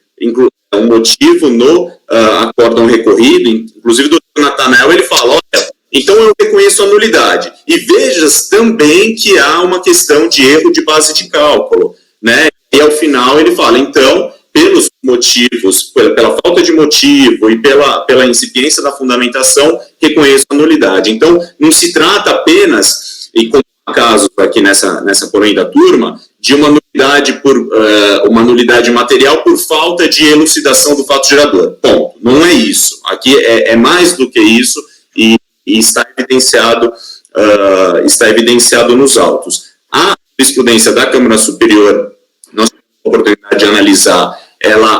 um motivo no acórdão recorrido, inclusive o doutor Natanael, ele fala, olha, então eu reconheço a nulidade, e vejas também que há uma questão de erro de base de cálculo, né, e ao final ele fala, então, pelos motivos, pela falta de motivo e pela incipiência da fundamentação, reconheço a nulidade. Então, não se trata apenas, e como caso aqui nessa porém da turma, de uma nulidade material por falta de elucidação do fato gerador. Ponto. Não é isso. Aqui é mais do que isso e está evidenciado nos autos. A jurisprudência da Câmara Superior, nós temos a oportunidade de analisar, ela,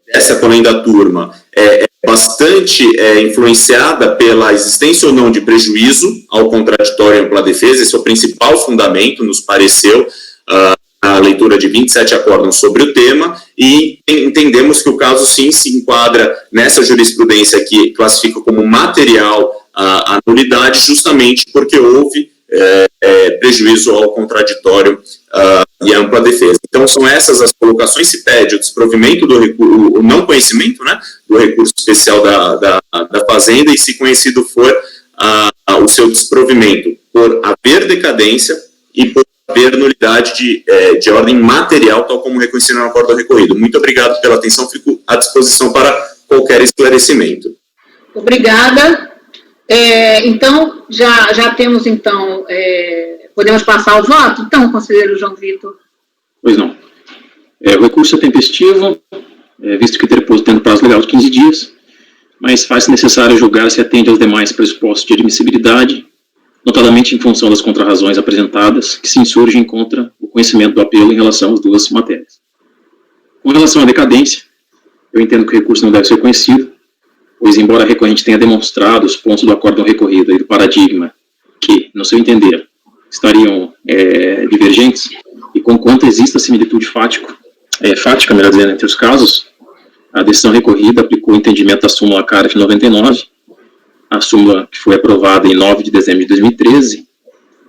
essa porém da turma, é bastante influenciada pela existência ou não de prejuízo ao contraditório e ampla defesa. Esse é o principal fundamento, nos pareceu, a leitura de 27 acórdãos sobre o tema, e entendemos que o caso sim se enquadra nessa jurisprudência que classifica como material a nulidade, justamente porque houve prejuízo ao contraditório e ampla defesa. Então, são essas as colocações. Se pede o desprovimento do recurso, o não conhecimento, né, do recurso especial da Fazenda, e se conhecido for o seu desprovimento por haver decadência e por haver nulidade de ordem material, tal como reconhecido no acordo recorrido. Muito obrigado pela atenção, fico à disposição para qualquer esclarecimento. Obrigada. Então, já temos, então, podemos passar ao voto? Então, conselheiro João Vitor. Pois não. O recurso é tempestivo, visto que interposto tendo prazo legal de 15 dias, mas faz-se necessário julgar se atende aos demais pressupostos de admissibilidade, notadamente em função das contrarrazões apresentadas, que se insurgem contra o conhecimento do apelo em relação às duas matérias. Com relação à decadência, eu entendo que o recurso não deve ser conhecido, pois, embora a recorrente tenha demonstrado os pontos do acórdão recorrido e do paradigma que, no seu entender, estariam divergentes, e conquanto exista similitude fática, melhor dizendo, entre os casos, a decisão recorrida aplicou o entendimento da súmula CARF 99, a súmula que foi aprovada em 9 de dezembro de 2013,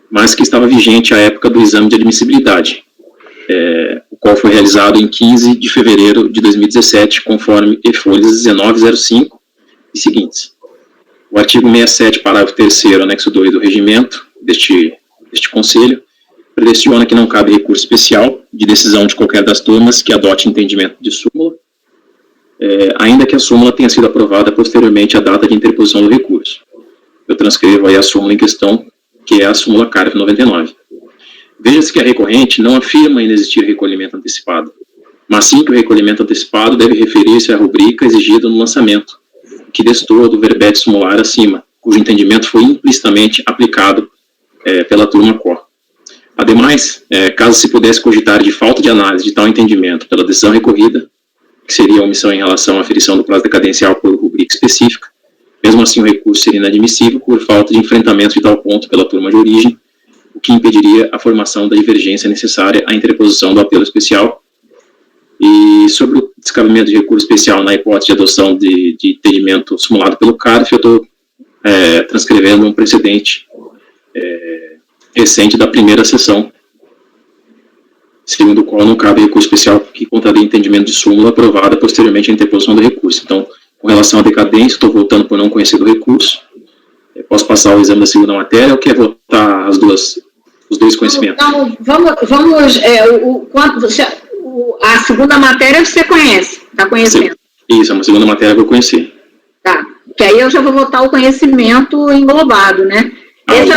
mas que estava vigente à época do exame de admissibilidade, o qual foi realizado em 15 de fevereiro de 2017, conforme e-folhas 1905 e seguintes. O artigo 67, parágrafo 3º, anexo 2 do regimento deste Conselho, predestiona que não cabe recurso especial de decisão de qualquer das turmas que adote entendimento de súmula, ainda que a súmula tenha sido aprovada posteriormente à data de interposição do recurso. Eu transcrevo aí a súmula em questão, que é a súmula CARF 99. Veja-se que a recorrente não afirma ainda existir recolhimento antecipado, mas sim que o recolhimento antecipado deve referir-se à rubrica exigida no lançamento, que destoa do verbete sumular acima, cujo entendimento foi implicitamente aplicado pela turma COR. Ademais, caso se pudesse cogitar de falta de análise de tal entendimento pela decisão recorrida, que seria a omissão em relação à aferição do prazo decadencial por rubrica específica, mesmo assim o recurso seria inadmissível por falta de enfrentamento de tal ponto pela turma de origem, o que impediria a formação da divergência necessária à interposição do apelo especial. E sobre o descabimento de recurso especial na hipótese de adoção de entendimento simulado pelo CARF, eu estou transcrevendo um precedente recente da primeira sessão, segundo o qual não cabe recurso especial que contraria entendimento de súmula aprovada posteriormente à interposição do recurso. Então, com relação à decadência, estou votando por não conhecer do recurso. Posso passar o exame da segunda matéria ou quer votar os dois conhecimentos? Então, vamos a segunda matéria você conhece, está conhecendo? Sim. Isso, é uma segunda matéria que eu conheci. Tá, que aí eu já vou votar o conhecimento englobado, né? Essa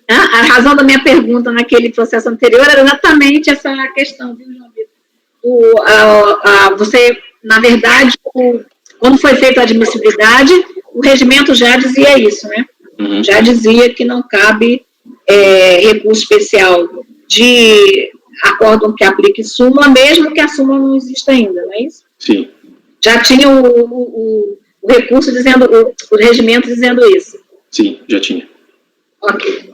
é a razão da minha pergunta naquele processo anterior era exatamente essa questão, viu, João Vitor? Você, na verdade, quando foi feita a admissibilidade, o regimento já dizia isso, né? Uhum. Já dizia que não cabe recurso especial de acórdão que aplique súmula, mesmo que a súmula não exista ainda, não é isso? Sim. Já tinha o recurso dizendo, o regimento dizendo isso? Sim, já tinha. Ok.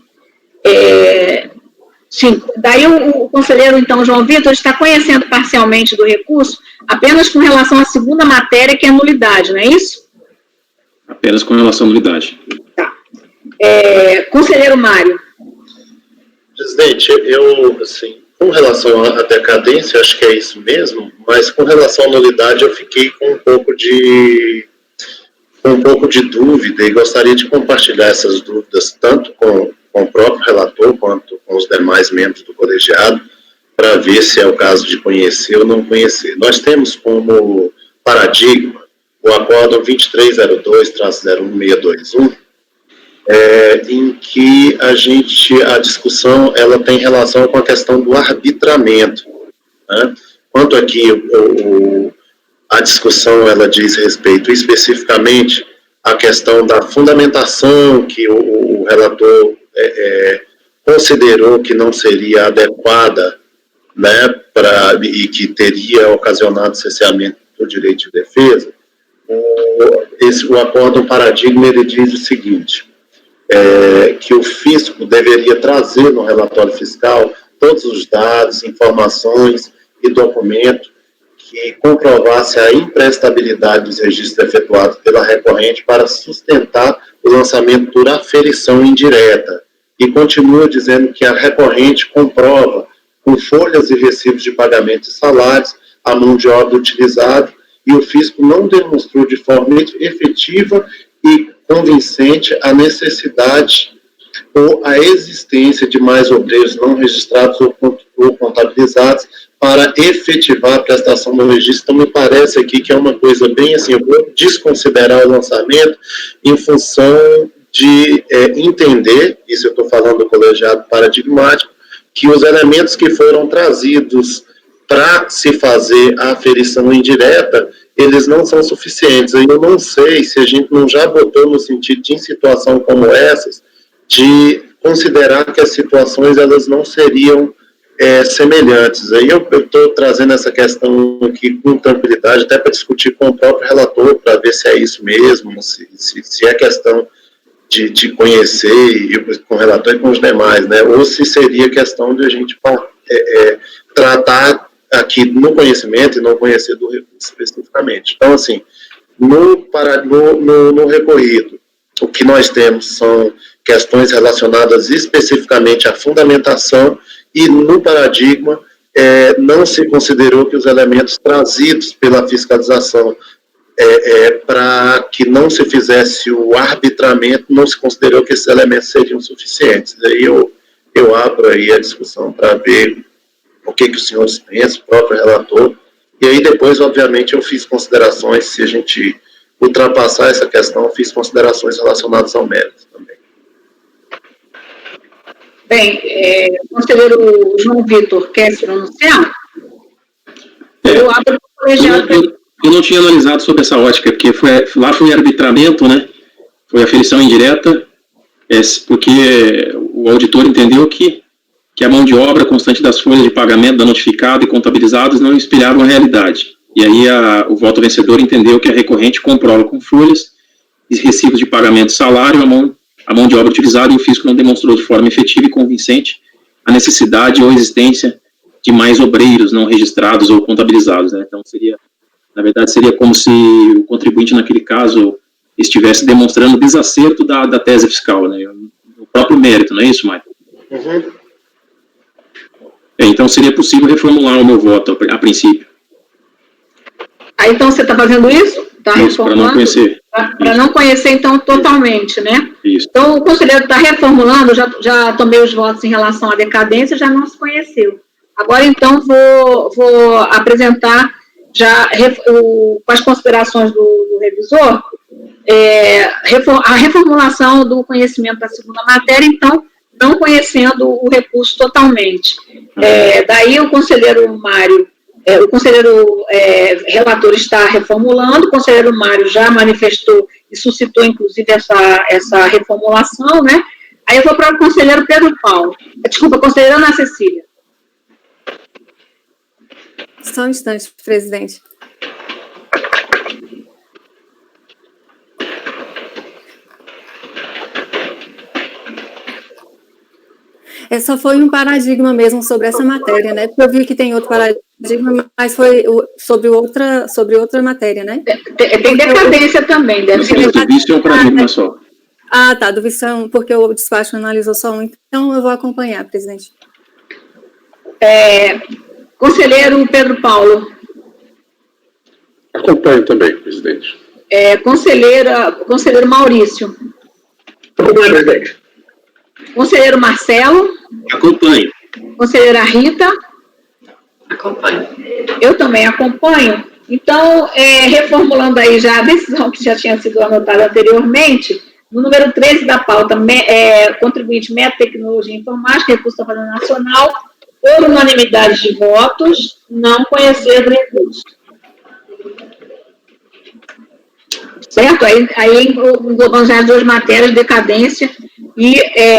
Sim, daí o conselheiro, então, João Vitor, está conhecendo parcialmente do recurso apenas com relação à segunda matéria, que é a nulidade, não é isso? Apenas com relação à nulidade. Tá. Conselheiro Mário. Presidente, eu, assim, com relação à decadência, acho que é isso mesmo, mas com relação à nulidade eu fiquei com um pouco de dúvida e gostaria de compartilhar essas dúvidas tanto com o próprio relator quanto com os demais membros do colegiado, para ver se é o caso de conhecer ou não conhecer. Nós temos como paradigma o acórdão 2302-01621, em que a discussão ela tem relação com a questão do arbitramento, né? Quanto aqui a discussão ela diz respeito especificamente à questão da fundamentação que o relator considerou que não seria adequada, né, e que teria ocasionado cesseamento do direito de defesa. O acórdão paradigma ele diz o seguinte, que o fisco deveria trazer no relatório fiscal todos os dados, informações e documentos que comprovasse a imprestabilidade dos registros efetuados pela recorrente para sustentar o lançamento por aferição indireta, e continua dizendo que a recorrente comprova com folhas e recibos de pagamento de salários a mão de obra utilizada, e o fisco não demonstrou de forma efetiva e convincente a necessidade ou a existência de mais obreiros não registrados ou contabilizados para efetivar a prestação do registro. Então, me parece aqui que é uma coisa bem assim, eu vou desconsiderar o lançamento em função de entender, isso eu estou falando do colegiado paradigmático, que os elementos que foram trazidos para se fazer a aferição indireta, eles não são suficientes. Eu não sei se a gente não já botou no sentido de, em situação como essas, de considerar que as situações elas não seriam semelhantes. Aí eu estou trazendo essa questão aqui com tranquilidade, até para discutir com o próprio relator, para ver se é isso mesmo, se é questão de conhecer com o relator e com os demais, né? Ou se seria questão de a gente tratar aqui no conhecimento e não conhecer do recurso especificamente. Então, assim, no recorrido, o que nós temos são questões relacionadas especificamente à fundamentação, e no paradigma não se considerou que os elementos trazidos pela fiscalização para que não se fizesse o arbitramento, não se considerou que esses elementos seriam suficientes. Daí eu abro aí a discussão para ver o que os senhores pensam, o próprio relator, e aí depois, obviamente, eu fiz considerações, se a gente ultrapassar essa questão, eu fiz considerações relacionadas ao mérito também. Bem, o conselheiro João Vitor quer se pronunciar? Eu abro o colegiado. Eu não tinha analisado sobre essa ótica, porque lá foi arbitramento, né? Foi aferição indireta, porque o auditor entendeu que a mão de obra constante das folhas de pagamento da notificada e contabilizadas não espelhavam a realidade. E aí o voto vencedor entendeu que a recorrente comprova com folhas e recibos de pagamento de salário a mão de obra utilizada, e o fisco não demonstrou de forma efetiva e convincente a necessidade ou existência de mais obreiros não registrados ou contabilizados, né? Então, na verdade, seria como se o contribuinte, naquele caso, estivesse demonstrando desacerto da tese fiscal, né? O próprio mérito, não é isso, Maicon? Uhum. Então, seria possível reformular o meu voto, a princípio. Então, você está fazendo isso? Está reformulando? Para não conhecer. Para não conhecer, então, totalmente, né? Isso. Então, o conselheiro está reformulando, já tomei os votos em relação à decadência, já não se conheceu. Agora, então, vou apresentar já com as considerações do revisor, a reformulação do conhecimento da segunda matéria, então, não conhecendo o recurso totalmente. Daí o conselheiro Mário, o conselheiro relator está reformulando, o conselheiro Mário já manifestou e suscitou, inclusive, essa reformulação, né? Aí eu vou para o conselheiro Pedro Paulo. Desculpa, conselheira Ana Cecília. Só um instante, presidente. Só foi um paradigma mesmo sobre essa matéria, né? Porque eu vi que tem outro paradigma, mas foi sobre outra matéria, né? Tem decadência também, deve ser. Do vício é um paradigma só. Ah, tá, do vício, porque o despacho analisou só um, então eu vou acompanhar, presidente. Conselheiro Pedro Paulo. Acompanho também, presidente. Conselheiro Maurício. Acompanho, presidente. Conselheiro Marcelo. Acompanho. Conselheira Rita. Acompanho. Eu também acompanho. Então, reformulando aí já a decisão que já tinha sido anotada anteriormente, no número 13 da pauta, contribuinte Método Tecnologia e Informática, recurso da Fazenda Nacional, por unanimidade de votos, não conhecer do recurso. Certo? Aí englobando já as duas matérias, decadência e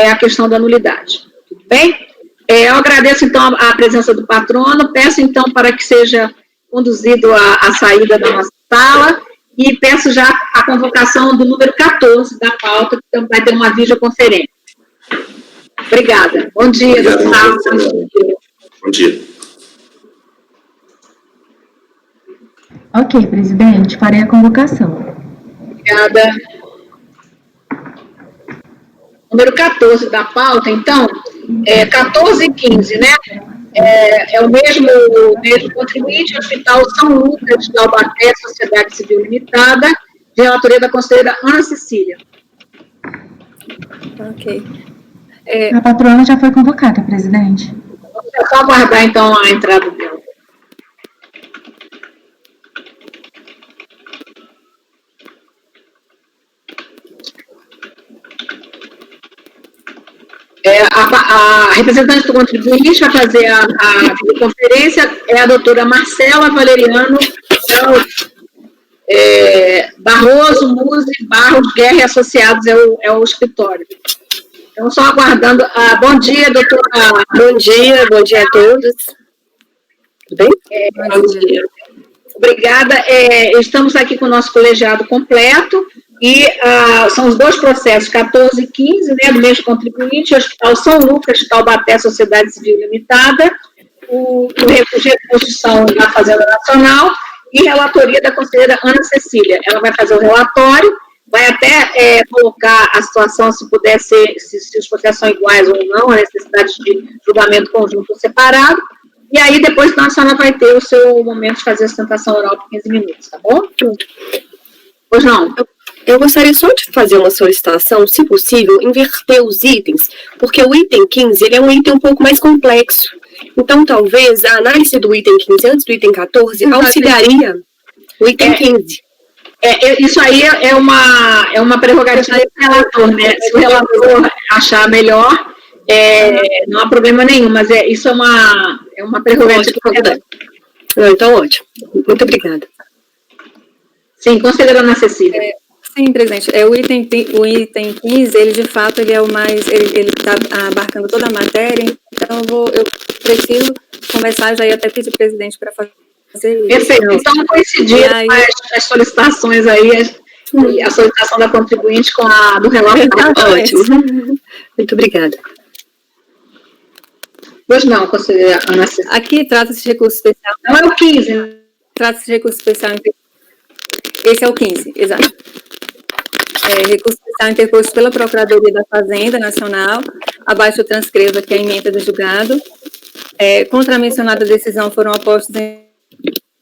a questão da nulidade. Tudo bem? Eu agradeço, então, a presença do patrono, peço, então, para que seja conduzido a saída da nossa sala e peço já a convocação do número 14 da pauta, que vai ter uma videoconferência. Obrigada. Bom dia, Gustavo. Bom dia. Ok, presidente, farei a convocação. Obrigada. número 14 da pauta, então, 14 e 15, né? É o mesmo contribuinte, Hospital São Lucas de Taubaté, Sociedade Civil Limitada, de relatoria da conselheira Ana Cecília. Ok. A patroa já foi convocada, presidente. É só aguardar, então, a entrada dela. A representante do contribuinte vai fazer a videoconferência, é a doutora Marcela Valeriano Barroso, Muse, Barros, Guerra e Associados, é o escritório. Então, só aguardando. Bom dia, doutora. Bom dia a todos. Tudo bem? Bom dia. Obrigada. Estamos aqui com o nosso colegiado completo. E são os dois processos, 14 e 15, né, do mesmo contribuinte, Hospital São Lucas de Taubaté, Sociedade Civil Limitada, o recurso de reconstrução da Fazenda Nacional e relatoria da conselheira Ana Cecília. Ela vai fazer o relatório, vai até colocar a situação, se puder ser, se os processos são iguais ou não, a necessidade de julgamento conjunto ou separado, e aí depois a senhora vai ter o seu momento de fazer a sustentação oral por 15 minutos, tá bom? Pois não? Eu gostaria só de fazer uma solicitação, se possível, inverter os itens, porque o item 15 ele é um item um pouco mais complexo. Então, talvez, a análise do item 15 antes do item 14 auxiliaria o item 15. Isso aí é uma prerrogativa do relator, né? Se o relator achar melhor, não há problema nenhum, mas isso é uma prerrogativa do relator. Então, ótimo. Muito obrigada. Sim, conselheira Ana Cecília. Sim, presidente. O item 15, ele de fato ele é o mais, ele está abarcando toda a matéria, então eu preciso conversar, já ia até pedir presidente para fazer isso. Perfeito. Então, coincidir as solicitações aí, a solicitação da contribuinte com a do relator. Ótimo. Muito obrigada. Pois não, conselheira Ana Cecília. Aqui trata-se de recurso especial. Não é o 15, né? Trata-se de recurso especial. Esse é o 15, exato. Recurso especial interposto pela Procuradoria da Fazenda Nacional. Abaixo eu transcrevo aqui a emenda do julgado. Contra a mencionada decisão foram apostos em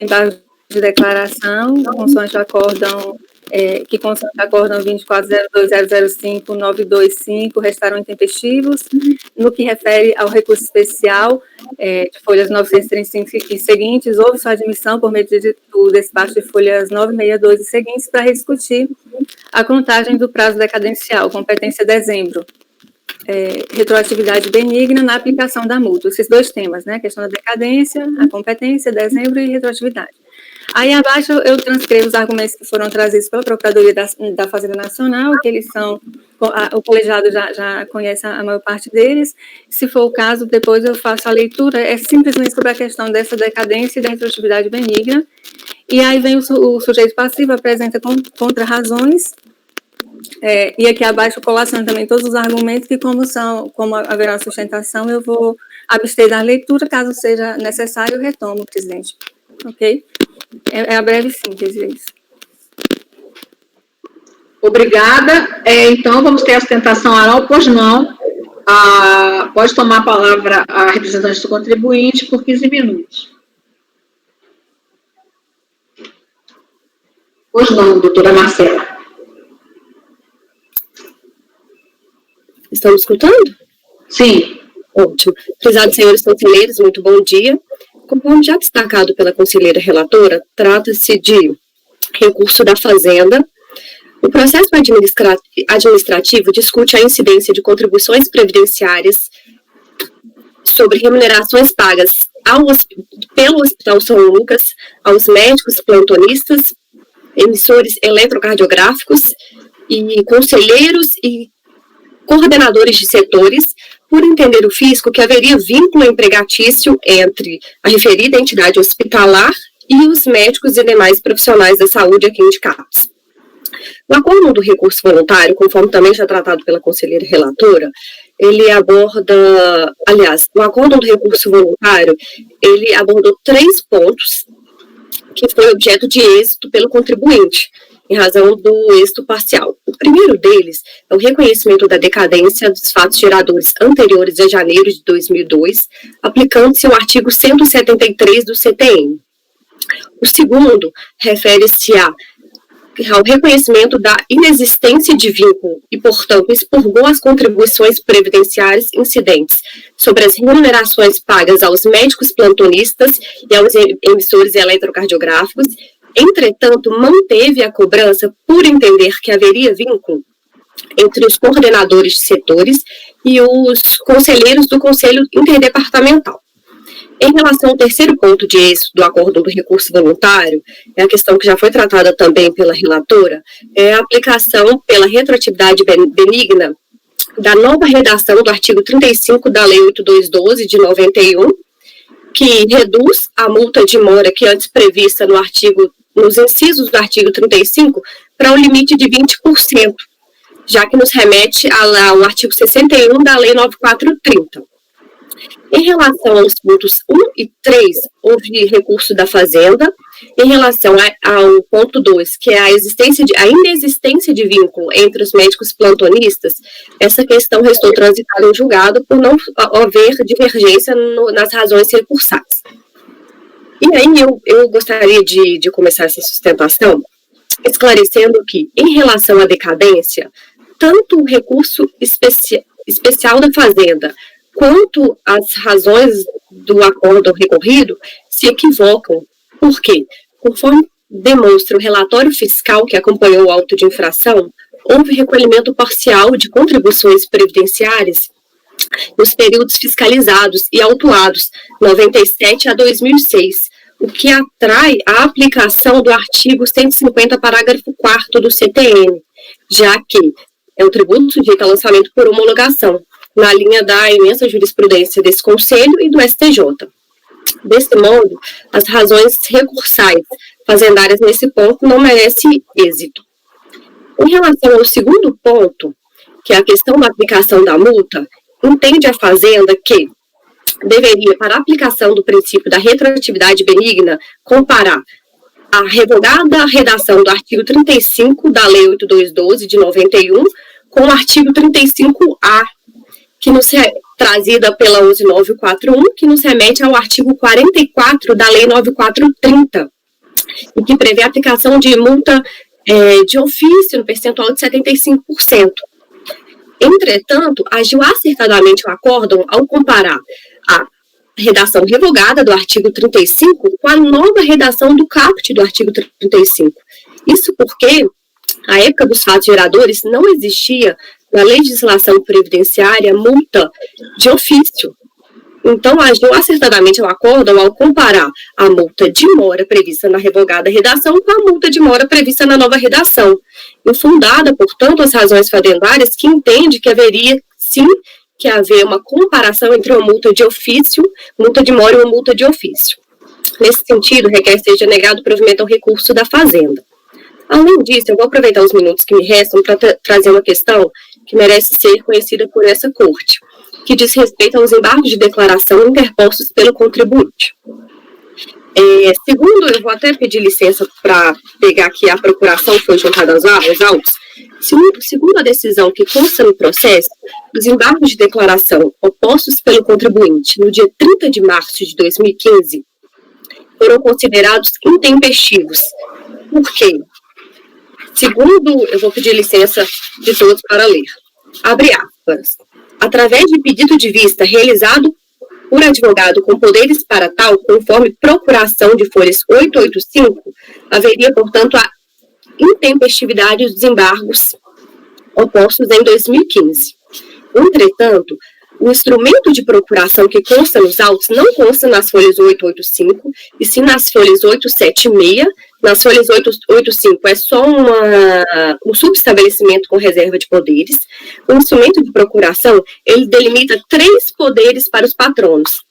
embargos de declaração, consoante o acórdão, que consoante o acórdão 24.02.005.925, restaram intempestivos. No que refere ao recurso especial, de folhas 935 e seguintes, houve sua admissão por meio do despacho de folhas 962 e seguintes para rediscutir a contagem do prazo decadencial, competência dezembro, retroatividade benigna na aplicação da multa. Esses dois temas, né, a questão da decadência, a competência, dezembro e retroatividade. Aí abaixo eu transcrevo os argumentos que foram trazidos pela Procuradoria da Fazenda Nacional, que eles são, o colegiado já conhece a maior parte deles. Se for o caso, depois eu faço a leitura, simplesmente sobre a questão dessa decadência e da retroatividade benigna. E aí vem o sujeito passivo, apresenta contra-razões, e aqui abaixo eu colaciono também todos os argumentos que, como haverá sustentação, eu vou abster da leitura, caso seja necessário, eu retomo, presidente. Ok? É a breve síntese, isso. Obrigada. Então, vamos ter a sustentação oral, pois não. Pode tomar a palavra a representante do contribuinte por 15 minutos. Pois não, doutora Marcela. Estão me escutando? Sim. Ótimo. Prezados senhores conselheiros, muito bom dia. Conforme já destacado pela conselheira relatora, trata-se de recurso da Fazenda. O processo administrativo discute a incidência de contribuições previdenciárias sobre remunerações pagas pelo Hospital São Lucas aos médicos plantonistas, emissores eletrocardiográficos e conselheiros e coordenadores de setores, por entender o fisco que haveria vínculo empregatício entre a referida entidade hospitalar e os médicos e demais profissionais da saúde aqui indicados. O acordo do recurso voluntário, conforme também já tratado pela conselheira relatora, ele aborda, o acordo do recurso voluntário, ele abordou 3 pontos que foi objeto de êxito pelo contribuinte, em razão do êxito parcial. primeiro deles é o reconhecimento da decadência dos fatos geradores anteriores a janeiro de 2002, aplicando-se ao artigo 173 do CTN. O segundo refere-se ao reconhecimento da inexistência de vínculo e, portanto, expurgou as contribuições previdenciárias incidentes sobre as remunerações pagas aos médicos plantonistas e aos emissores eletrocardiográficos. Entretanto, manteve a cobrança por entender que haveria vínculo entre os coordenadores de setores e os conselheiros do Conselho Interdepartamental. Em relação ao terceiro ponto de êxito do acordo do recurso voluntário, é a questão que já foi tratada também pela relatora, é a aplicação pela retroatividade benigna da nova redação do artigo 35 da Lei 8212 de 91, que reduz a multa de mora que antes prevista nos incisos do artigo 35 para um limite de 20%, já que nos remete ao artigo 61 da Lei 9430. Em relação aos pontos 1 e 3, houve recurso da Fazenda. Em relação ao ponto 2, que é a inexistência de vínculo entre os médicos plantonistas, essa questão restou transitada em julgado por não haver divergência nas razões recursais. E aí eu gostaria de começar essa sustentação esclarecendo que, em relação à decadência, tanto o recurso especial da Fazenda quanto as razões do acordo recorrido se equivocam. Por quê? Conforme demonstra o relatório fiscal que acompanhou o auto de infração, houve recolhimento parcial de contribuições previdenciárias nos períodos fiscalizados e autuados 97 a 2006, o que atrai a aplicação do artigo 150, parágrafo 4º do CTN, já que é um tributo sujeito a lançamento por homologação, na linha da imensa jurisprudência desse Conselho e do STJ. Desse modo, as razões recursais fazendárias nesse ponto não merecem êxito. Em relação ao segundo ponto, que é a questão da aplicação da multa, entende a Fazenda que deveria, para a aplicação do princípio da retroatividade benigna, comparar a revogada redação do artigo 35 da Lei 8212 de 91 com o artigo 35A, que nos é trazida pela 11941, que nos remete ao artigo 44 da Lei 9430, e que prevê a aplicação de multa de ofício no percentual de 75%. Entretanto, agiu acertadamente o acórdão ao comparar a redação revogada do artigo 35 com a nova redação do caput do artigo 35. Isso porque, à época dos fatos geradores, não existia na legislação previdenciária multa de ofício. Então, agiu acertadamente o acórdão ao comparar a multa de mora prevista na revogada redação com a multa de mora prevista na nova redação, infundada, portanto, as razões fazendárias que entende que haveria, sim, que haver uma comparação entre uma multa de ofício, multa de mora e uma multa de ofício. Nesse sentido, requer que seja negado o provimento ao recurso da Fazenda. Além disso, eu vou aproveitar os minutos que me restam para trazer uma questão que merece ser conhecida por essa Corte, que diz respeito aos embargos de declaração interpostos pelo contribuinte. Segundo, eu vou até pedir licença para pegar aqui a procuração que foi juntada aos autos. Segundo a decisão que consta no processo, os embargos de declaração opostos pelo contribuinte no dia 30 de março de 2015 foram considerados intempestivos. Por quê? Segundo, eu vou pedir licença de todos para ler. Abre aspas. Através de pedido de vista realizado por advogado com poderes para tal, conforme procuração de folhas 885, haveria, portanto, a intempestividade dos embargos opostos em 2015. Entretanto, o instrumento de procuração que consta nos autos não consta nas folhas 885, e sim nas folhas 876. Nas folhas 885 é só um subestabelecimento com reserva de poderes. O instrumento de procuração, ele delimita 3 poderes para os patronos,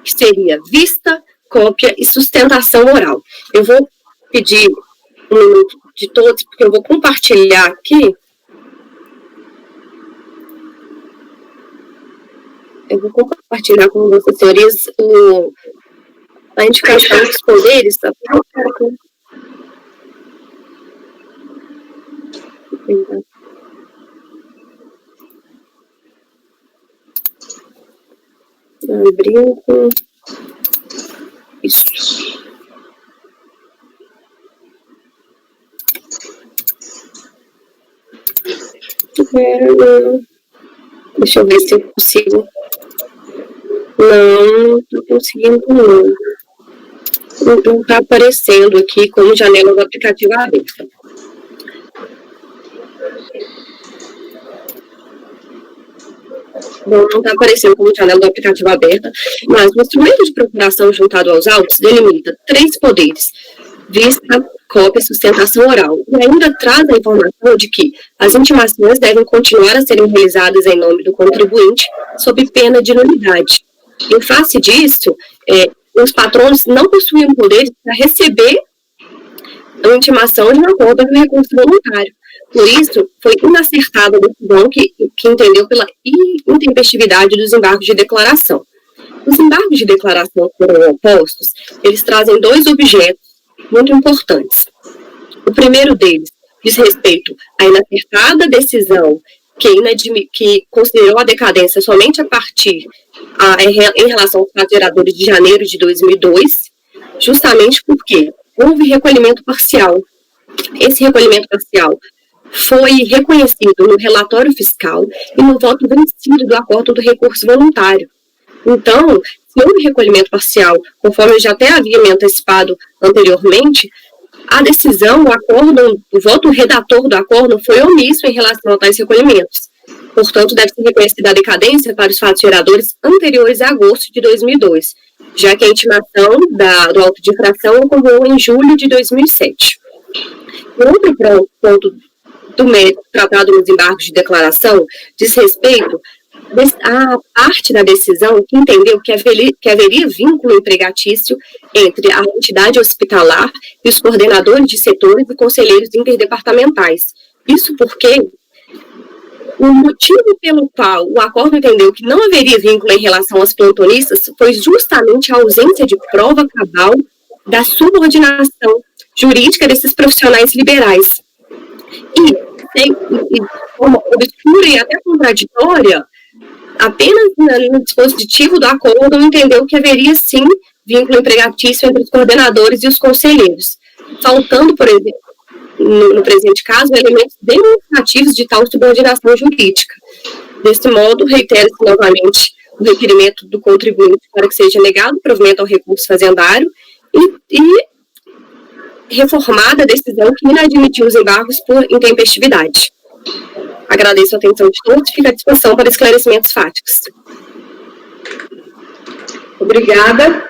que seria vista, cópia e sustentação oral. Eu vou pedir um minuto de todos, porque eu vou compartilhar aqui. Eu vou compartilhar com vocês, senhorias, a indicação dos poderes. Tá? Abrindo. Isso. Deixa eu ver se eu consigo. Não estou conseguindo, não. Não está aparecendo aqui como janela do aplicativo aberta. Não está aparecendo como janela do aplicativo aberta, mas o instrumento de procuração juntado aos autos delimita 3 poderes: vista, cópia e sustentação oral. E ainda traz a informação de que as intimações devem continuar a serem realizadas em nome do contribuinte, sob pena de nulidade. Em face disso, os patronos não possuíam poderes para receber a intimação de uma cópia do recurso voluntário. Por isso, foi inacertada a decisão que entendeu pela intempestividade dos embargos de declaração. Os embargos de declaração que foram opostos, eles trazem 2 objetos muito importantes. O primeiro deles diz respeito à inacertada decisão que considerou a decadência somente a partir em relação aos fatos geradores de janeiro de 2002, justamente porque houve recolhimento parcial. Esse recolhimento parcial foi reconhecido no relatório fiscal e no voto vencido do acordo do recurso voluntário. Então, se houve recolhimento parcial, conforme eu já até havia me antecipado anteriormente, a decisão, o voto redator do acordo foi omisso em relação a tais recolhimentos. Portanto, deve ser reconhecida a decadência para os fatos geradores anteriores a agosto de 2002, já que a intimação do auto de infração ocorreu em julho de 2007. O outro ponto do mérito tratado nos embargos de declaração diz respeito à parte da decisão que entendeu que haveria vínculo empregatício entre a entidade hospitalar e os coordenadores de setores e conselheiros interdepartamentais. Isso porque o motivo pelo qual o acordo entendeu que não haveria vínculo em relação aos plantonistas foi justamente a ausência de prova cabal da subordinação jurídica desses profissionais liberais. E de forma obscura e até contraditória, apenas no dispositivo do acordo entendeu que haveria sim vínculo empregatício entre os coordenadores e os conselheiros, faltando, por exemplo, no presente caso, elementos demonstrativos de tal subordinação jurídica. Desse modo, reitera-se novamente o requerimento do contribuinte para que seja negado o provimento ao recurso fazendário e reformada a decisão que inadmitiu os embargos por intempestividade. Agradeço a atenção de todos e fico à disposição para esclarecimentos fáticos. Obrigada.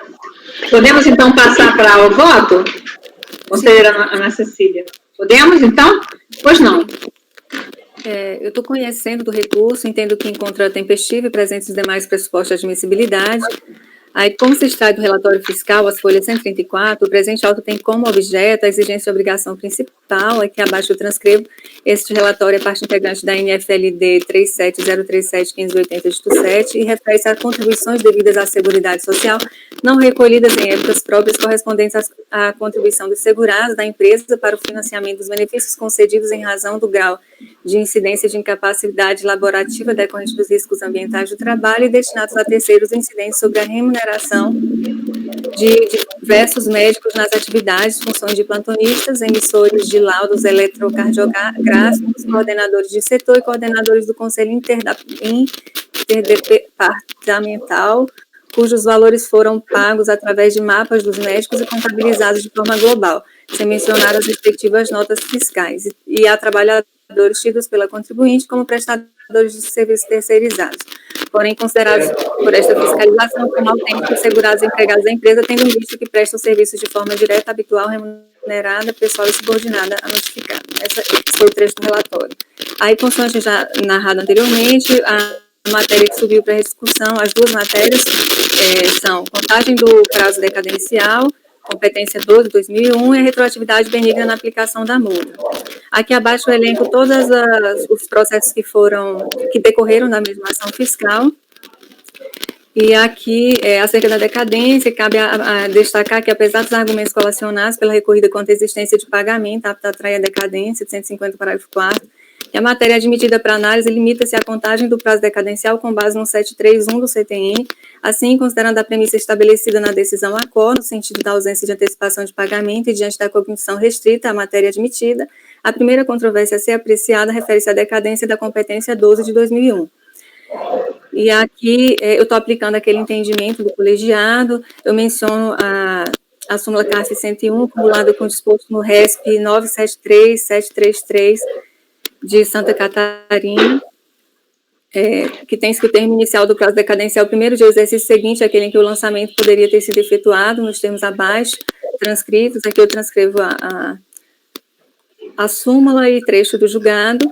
Podemos, então, passar para o voto? Conselheira Ana Cecília. Podemos, então? Pois não. Eu estou conhecendo do recurso, entendo que encontra tempestivo e presentes os demais pressupostos de admissibilidade. Aí, como se extrai do relatório fiscal, as folhas 134, o presente auto tem como objeto a exigência e obrigação principal, aqui abaixo eu transcrevo, este relatório é parte integrante da NFLD 37037580-7 e refere-se a contribuições devidas à Seguridade Social não recolhidas em épocas próprias correspondentes à contribuição dos segurados da empresa para o financiamento dos benefícios concedidos em razão do grau de incidência de incapacidade laborativa decorrente dos riscos ambientais do trabalho e destinados a terceiros incidentes sobre a remuneração de diversos médicos nas atividades, funções de plantonistas, emissores de laudos eletrocardiográficos, coordenadores de setor e coordenadores do Conselho Interdepartamental, cujos valores foram pagos através de mapas dos médicos e contabilizados de forma global, sem mencionar as respectivas notas fiscais, e a trabalhadores tidos pela contribuinte como prestadores de serviços terceirizados, porém considerados por esta fiscalização como autênticos segurados empregados da empresa, tendo visto que prestam serviços de forma direta, habitual, remunerada, pessoal e subordinada a notificado. Esse foi o trecho do relatório. Aí, constante já narrado anteriormente, a matéria que subiu para discussão, as duas matérias são contagem do prazo decadencial, competência 12 de 2001 e a retroatividade benigna na aplicação da multa. Aqui abaixo eu elenco todos os processos que decorreram da mesma ação fiscal. E aqui, acerca da decadência, cabe a destacar que, apesar dos argumentos colacionados pela recorrida contra a existência de pagamento, apta a atrair a decadência, de 150, parágrafo 4º, E a matéria admitida para análise limita-se à contagem do prazo decadencial com base no 731 do CTN, assim, considerando a premissa estabelecida na decisão ACOR, no sentido da ausência de antecipação de pagamento e diante da cognição restrita à matéria admitida, a primeira controvérsia a ser apreciada refere-se à decadência da competência 12 de 2001. E aqui eu estou aplicando aquele entendimento do colegiado, eu menciono a súmula CARF 101, acumulada com disposto no RESP 973733 de Santa Catarina, que tem que o termo inicial do prazo decadencial, o primeiro dia do exercício seguinte, aquele em que o lançamento poderia ter sido efetuado, nos termos abaixo, transcritos. Aqui eu transcrevo a súmula e trecho do julgado,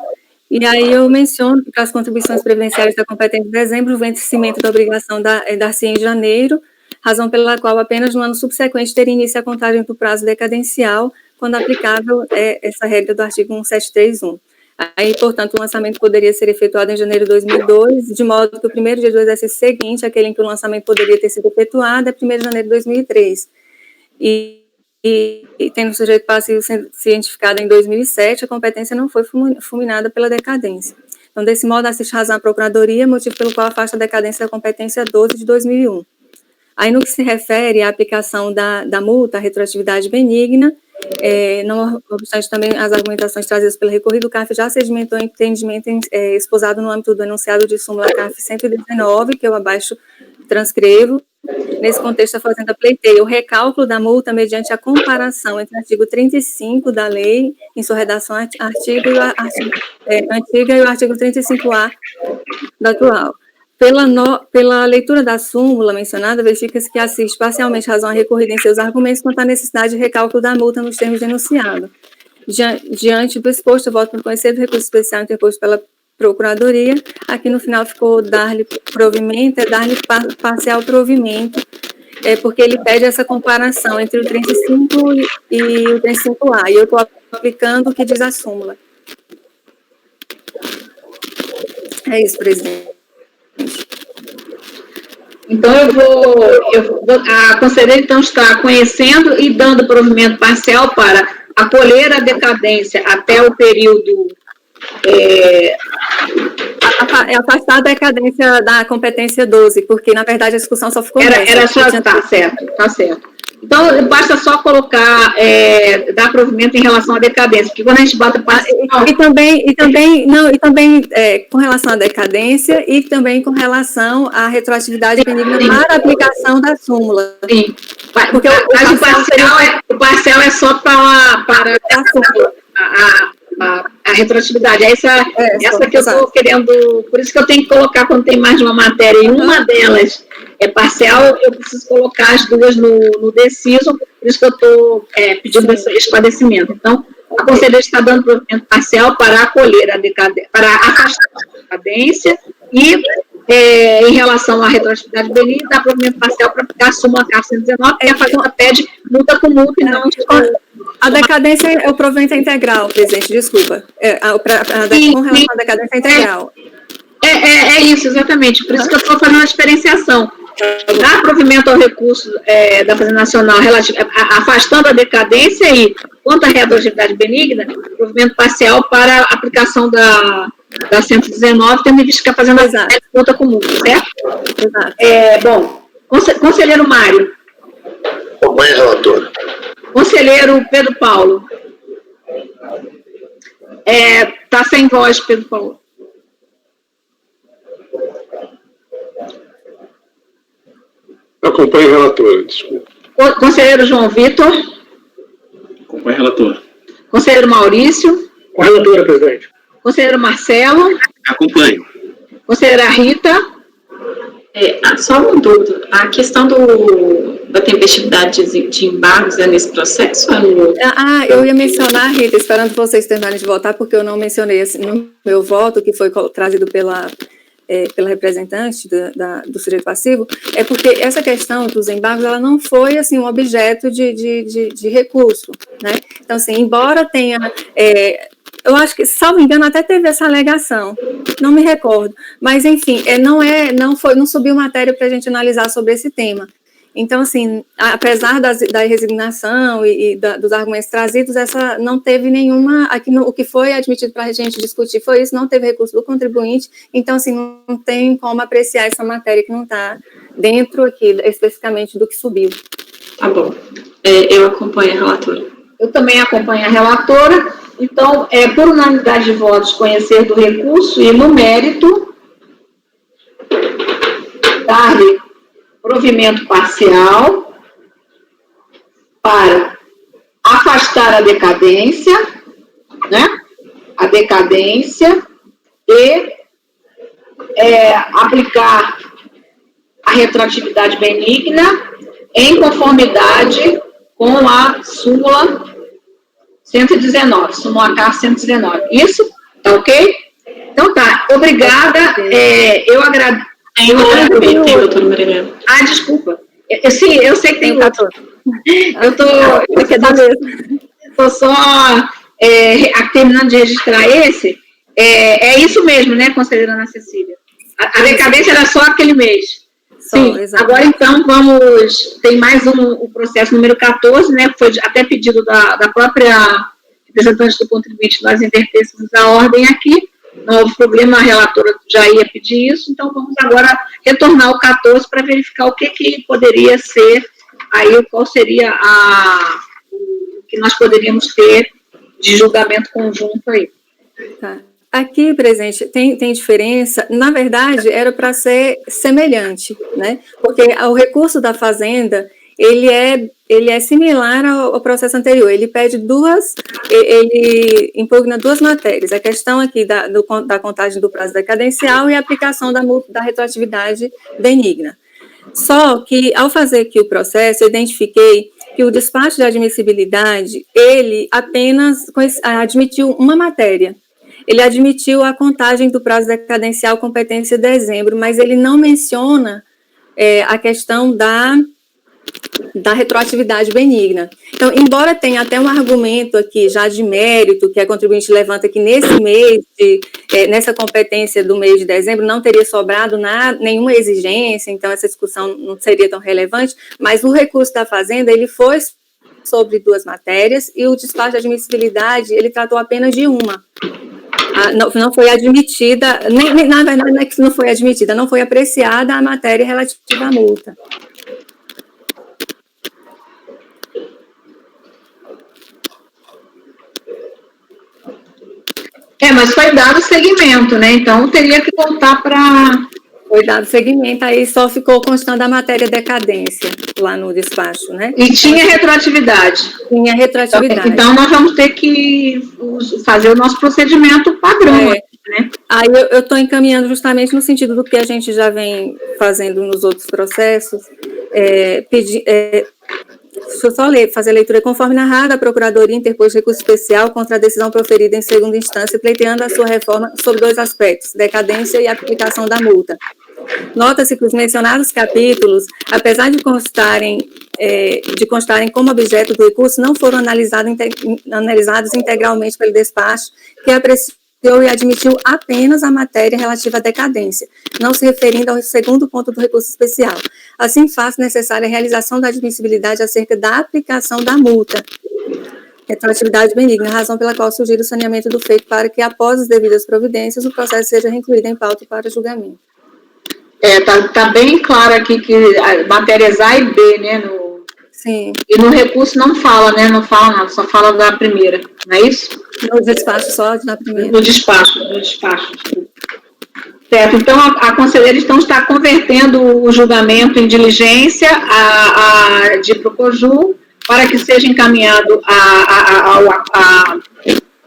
e aí eu menciono que para as contribuições previdenciárias da competência de dezembro, o vencimento da obrigação dar-se em janeiro, razão pela qual apenas no ano subsequente teria início a contagem do prazo decadencial, quando aplicável essa regra do artigo 1731. Aí, portanto, o lançamento poderia ser efetuado em janeiro de 2002, de modo que o primeiro dia do exercício seguinte, aquele em que o lançamento poderia ter sido efetuado, é 1º de janeiro de 2003. E tendo o sujeito passivo cientificado em 2007, a competência não foi fulminada pela decadência. Então, desse modo, assiste razão à Procuradoria, motivo pelo qual afasta a decadência da competência 12 de 2001. Aí, no que se refere à aplicação da multa, a retroatividade benigna, não obstante também as argumentações trazidas pelo recorrido, o CARF já sedimentou o entendimento exposado no âmbito do enunciado de súmula CARF 119, que eu abaixo transcrevo. Nesse contexto, a Fazenda pleiteia o recálculo da multa mediante a comparação entre o artigo 35 da lei, em sua redação antiga, e o artigo 35A da atual. Pela leitura da súmula mencionada, verifica-se que assiste parcialmente razão à recorrida em seus argumentos quanto à necessidade de recálculo da multa nos termos de enunciado. Diante do exposto, eu voto por conhecer do recurso especial interposto pela Procuradoria. Aqui no final ficou dar-lhe provimento, dar-lhe parcial provimento, porque ele pede essa comparação entre o 35 e o 35A, e eu estou aplicando o que diz a súmula. É isso, presidente. Então, a conselheira, então, está conhecendo e dando provimento parcial para acolher a decadência até o período... afastar a decadência da competência 12, porque, na verdade, a discussão só ficou... Era só... Tá certo. Então, basta só colocar, dar provimento em relação à decadência, porque quando a gente bota... E também com relação à decadência e também com relação à retroatividade benigna para a aplicação da súmula. Sim. Porque o parcial é só para a súmula, a retroatividade. Essa que eu estou querendo... Por isso que eu tenho que colocar, quando tem mais de uma matéria, e uma delas é parcial, eu preciso colocar as duas no deciso, por isso que eu estou pedindo esse esclarecimento. Então, a conselheira está dando provimento parcial para acolher a decadência, para afastar a decadência, e em relação à retroatividade benigna, dá provimento parcial para aplicar a súmula CARF 119, que a Fazenda pede multa com multa e não... A decadência é o provimento integral, presidente, desculpa. Com relação à decadência integral. É isso, exatamente. Por isso que eu estou fazendo a diferenciação. Dar provimento ao recurso da Fazenda Nacional afastando a decadência e, quanto à retroatividade benigna, provimento parcial para a aplicação da 119, tendo em vista que a Fazenda conta com multa, certo? Exato. Bom, conselheiro Mário. Acompanhe, relator. Conselheiro Pedro Paulo. Está sem voz, Pedro Paulo. Acompanhe a relatora, desculpa. Conselheiro João Vitor. Acompanhe a relatora. Conselheiro Maurício. Com a relatora, presidente. Conselheiro Marcelo. Acompanho. Conselheira Rita. Só uma dúvida. A questão da tempestividade de embargos é nesse processo? Eu ia mencionar, Rita, esperando vocês terminarem de votar, porque eu não mencionei no meu voto, que foi trazido pela representante do sujeito passivo, é porque essa questão dos embargos, ela não foi, assim, um objeto de recurso, né? Então, assim, embora tenha... eu acho que, salvo engano, até teve essa alegação, não me recordo, mas, enfim, não subiu matéria para a gente analisar sobre esse tema. Então, assim, apesar da resignação dos argumentos trazidos, essa não teve nenhuma, o que foi admitido para a gente discutir foi isso, não teve recurso do contribuinte, então, assim, não tem como apreciar essa matéria que não está dentro aqui, especificamente, do que subiu. Tá bom. Eu acompanho a relatora. Eu também acompanho a relatora, então, por unanimidade de votos, conhecer do recurso e, no mérito, dar-lhe provimento parcial para afastar a decadência, né? A decadência e aplicar a retroatividade benigna em conformidade com a súmula 119, súmula K 119. Isso? Tá ok? Então tá, obrigada. Eu agradeço. Tem doutora Marilena. Desculpa. Sim, eu sei que tem outro. Eu tô só terminando de registrar esse. É isso mesmo, né, conselheira Ana Cecília? A decadência era só aquele mês. Sim, agora então tem mais o processo número 14, né, que foi até pedido da própria representante do contribuinte, nós invertêssemos a ordem aqui, não houve problema, a relatora já ia pedir isso, então vamos agora retornar ao 14 para verificar o que poderia ser, aí qual seria o que nós poderíamos ter de julgamento conjunto aí. Tá. Aqui, presidente, tem diferença, na verdade, era para ser semelhante, né? Porque o recurso da Fazenda, ele é similar ao processo anterior, ele impugna duas matérias, a questão aqui da contagem do prazo decadencial e a aplicação da retroatividade benigna. Só que, ao fazer aqui o processo, eu identifiquei que o despacho de admissibilidade, ele apenas admitiu uma matéria. Ele admitiu a contagem do prazo decadencial competência de dezembro, mas ele não menciona a questão da retroatividade benigna. Então, embora tenha até um argumento aqui já de mérito, que a contribuinte levanta que nesse mês, nessa competência do mês de dezembro, não teria sobrado nenhuma exigência, então essa discussão não seria tão relevante, mas o recurso da Fazenda, ele foi sobre duas matérias, e o despacho de admissibilidade, ele tratou apenas de uma. Não foi admitida, na verdade não é que não foi admitida, não foi apreciada a matéria relativa à multa. Mas foi dado seguimento, né? Então teria que voltar para... Foi dado seguimento, aí só ficou constando a matéria decadência lá no despacho, né? E tinha retroatividade. Tinha retroatividade. Então nós vamos ter que fazer o nosso procedimento padrão, né? Aí eu estou encaminhando justamente no sentido do que a gente já vem fazendo nos outros processos, deixa eu só fazer a leitura. Conforme narrado, a Procuradoria interpôs recurso especial contra a decisão proferida em segunda instância, pleiteando a sua reforma sobre dois aspectos, decadência e aplicação da multa. Nota-se que os mencionados capítulos, apesar de constarem como objeto do recurso, não foram analisados integralmente pelo despacho, que apreciou e admitiu apenas a matéria relativa à decadência, não se referindo ao segundo ponto do recurso especial. Assim, faz necessária a realização da admissibilidade acerca da aplicação da multa, retroatividade benigna, razão pela qual sugiro o saneamento do feito para que, após as devidas providências, o processo seja incluído em pauta para julgamento. Tá bem claro aqui que matérias A e B, né, Sim. E no recurso não fala, né? Não fala nada, só fala da primeira, não é isso? No despacho só da primeira. No despacho. Certo, então a conselheira está convertendo o julgamento em diligência de Procoju para que seja encaminhado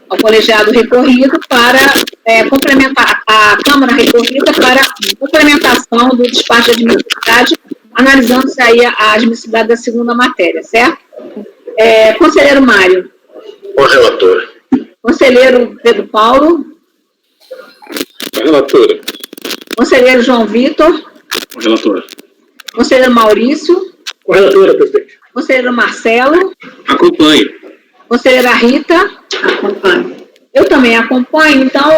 ao colegiado recorrido para complementar a Câmara recorrida para complementação do despacho de admissibilidade, analisando-se aí a admissibilidade da segunda matéria, certo? Conselheiro Mário. Com a relatora. Conselheiro Pedro Paulo. Com a relatora. Conselheiro João Vitor. Com a relatora. Conselheiro Maurício. Com a relatora, presidente. Conselheiro Marcelo. Acompanho. Conselheira Rita. Acompanho. Eu também acompanho, então,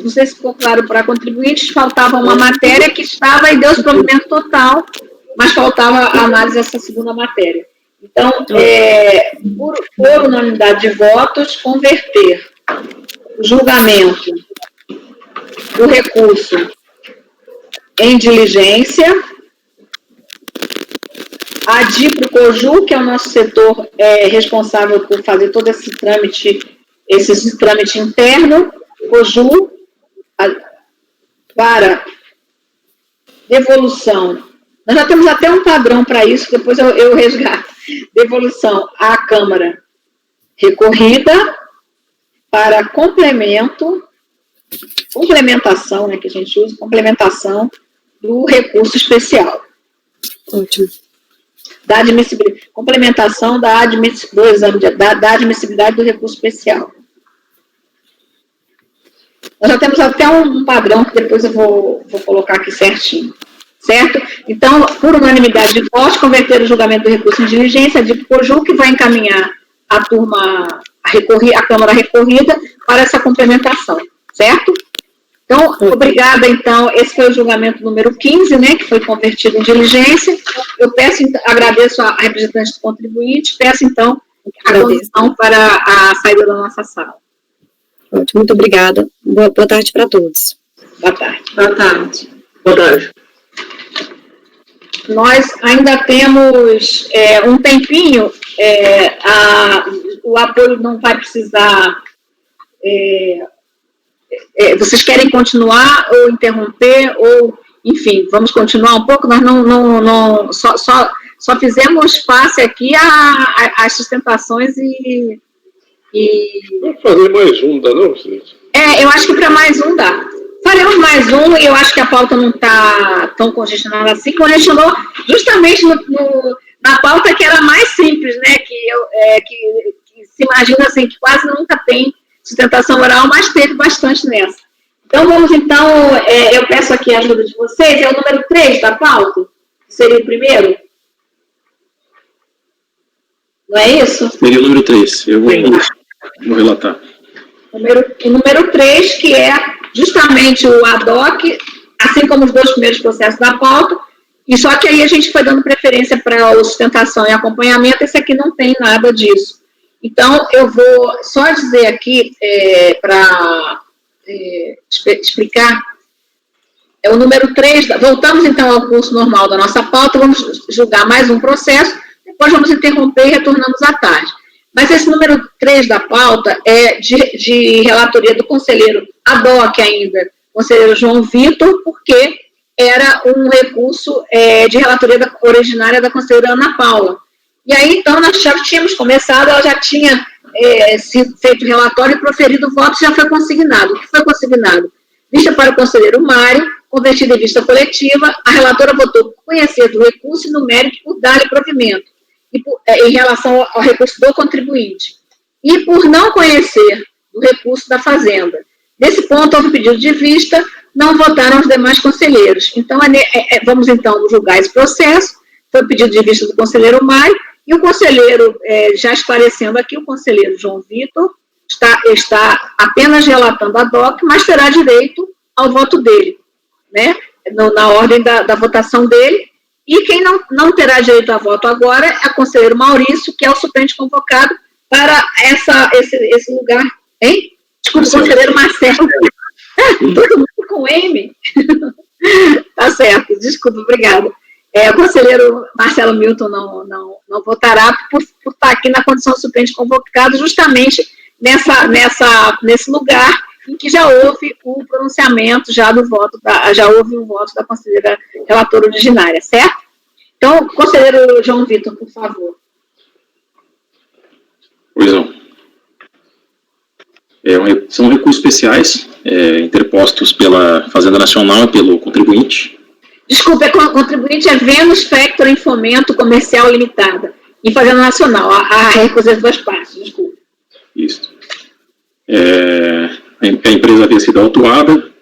não sei se ficou claro para contribuintes, faltava uma matéria que estava e deu provimento total mas faltava a análise dessa segunda matéria. Então, por unanimidade de votos, converter o julgamento do recurso em diligência, adir para o COJU, que é o nosso setor responsável por fazer todo esse trâmite interno, COJU, para devolução. Nós já temos até um padrão para isso, depois eu resgato. Devolução à Câmara recorrida para complementação, né, que a gente usa, complementação do recurso especial. Ótimo. Da admissibilidade, complementação do exame da admissibilidade do recurso especial. Nós já temos até um padrão que depois eu vou colocar aqui certinho. Certo? Então, por unanimidade de votos, converter o julgamento do recurso em diligência, de COJU, que vai encaminhar a Câmara recorrida para essa complementação. Certo? Então, obrigada, então, esse foi o julgamento número 15, né, que foi convertido em diligência. Eu agradeço a representante do contribuinte, peço, então, a condição para a saída da nossa sala. Ótimo, muito obrigada. Boa tarde para todos. Boa tarde. Boa tarde. Boa tarde. Nós ainda temos um tempinho, o apoio não vai precisar... vocês querem continuar ou interromper, ou, enfim, vamos continuar um pouco? Nós só fizemos face aqui às sustentações e... Vamos fazer mais um, dá não, vocês? Eu acho que para mais um dá. Faremos mais um, e eu acho que a pauta não está tão congestionada assim, congestionou justamente na pauta que era mais simples, né, que se imagina assim, que quase nunca tem sustentação oral, mas teve bastante nessa. Então, eu peço aqui a ajuda de vocês, é o número 3 da pauta, que seria o primeiro? Não é isso? Seria o número 3, eu vou relatar. O número 3, que é justamente o ADOC, assim como os 2 primeiros processos da pauta, e só que aí a gente foi dando preferência para a sustentação e acompanhamento, esse aqui não tem nada disso. Então, eu vou só dizer aqui, para explicar, é o número 3, voltamos então ao curso normal da nossa pauta, vamos julgar mais um processo, depois vamos interromper e retornamos à tarde. Mas esse número 3 da pauta é de relatoria do conselheiro ADOC ainda, conselheiro João Vitor, porque era um recurso de relatoria originária da conselheira Ana Paula. E aí, então, nós já tínhamos começado, ela já tinha feito o relatório e proferido o voto, já foi consignado. O que foi consignado? Vista para o conselheiro Mário, convertida em vista coletiva, a relatora votou por conhecer do recurso e no mérito por dar-lhe provimento, em relação ao recurso do contribuinte, e por não conhecer do recurso da Fazenda. Nesse ponto, houve pedido de vista, não votaram os demais conselheiros. Então, vamos, então, julgar esse processo, foi pedido de vista do conselheiro Mário, e o conselheiro, já esclarecendo aqui, o conselheiro João Vitor está apenas relatando a DOC, mas terá direito ao voto dele, né, na ordem da votação dele. E quem não terá direito a voto agora é o conselheiro Maurício, que é o suplente convocado para esse lugar, hein? Desculpa, o conselheiro Marcelo. Todo mundo com M? Tá certo, desculpa, obrigada. O conselheiro Marcelo Milton não votará por estar aqui na condição de suplente convocado, justamente nesse lugar em que já houve o pronunciamento já houve o voto da conselheira relatora originária, certo? Então, conselheiro João Vitor, por favor. Pois não. São recursos especiais interpostos pela Fazenda Nacional e pelo contribuinte. Desculpa, o contribuinte é Vênus Factoring Fomento Comercial Limitada, e Fazenda Nacional, a recurso das 2 partes, desculpa. Isso. A empresa havia sido autuada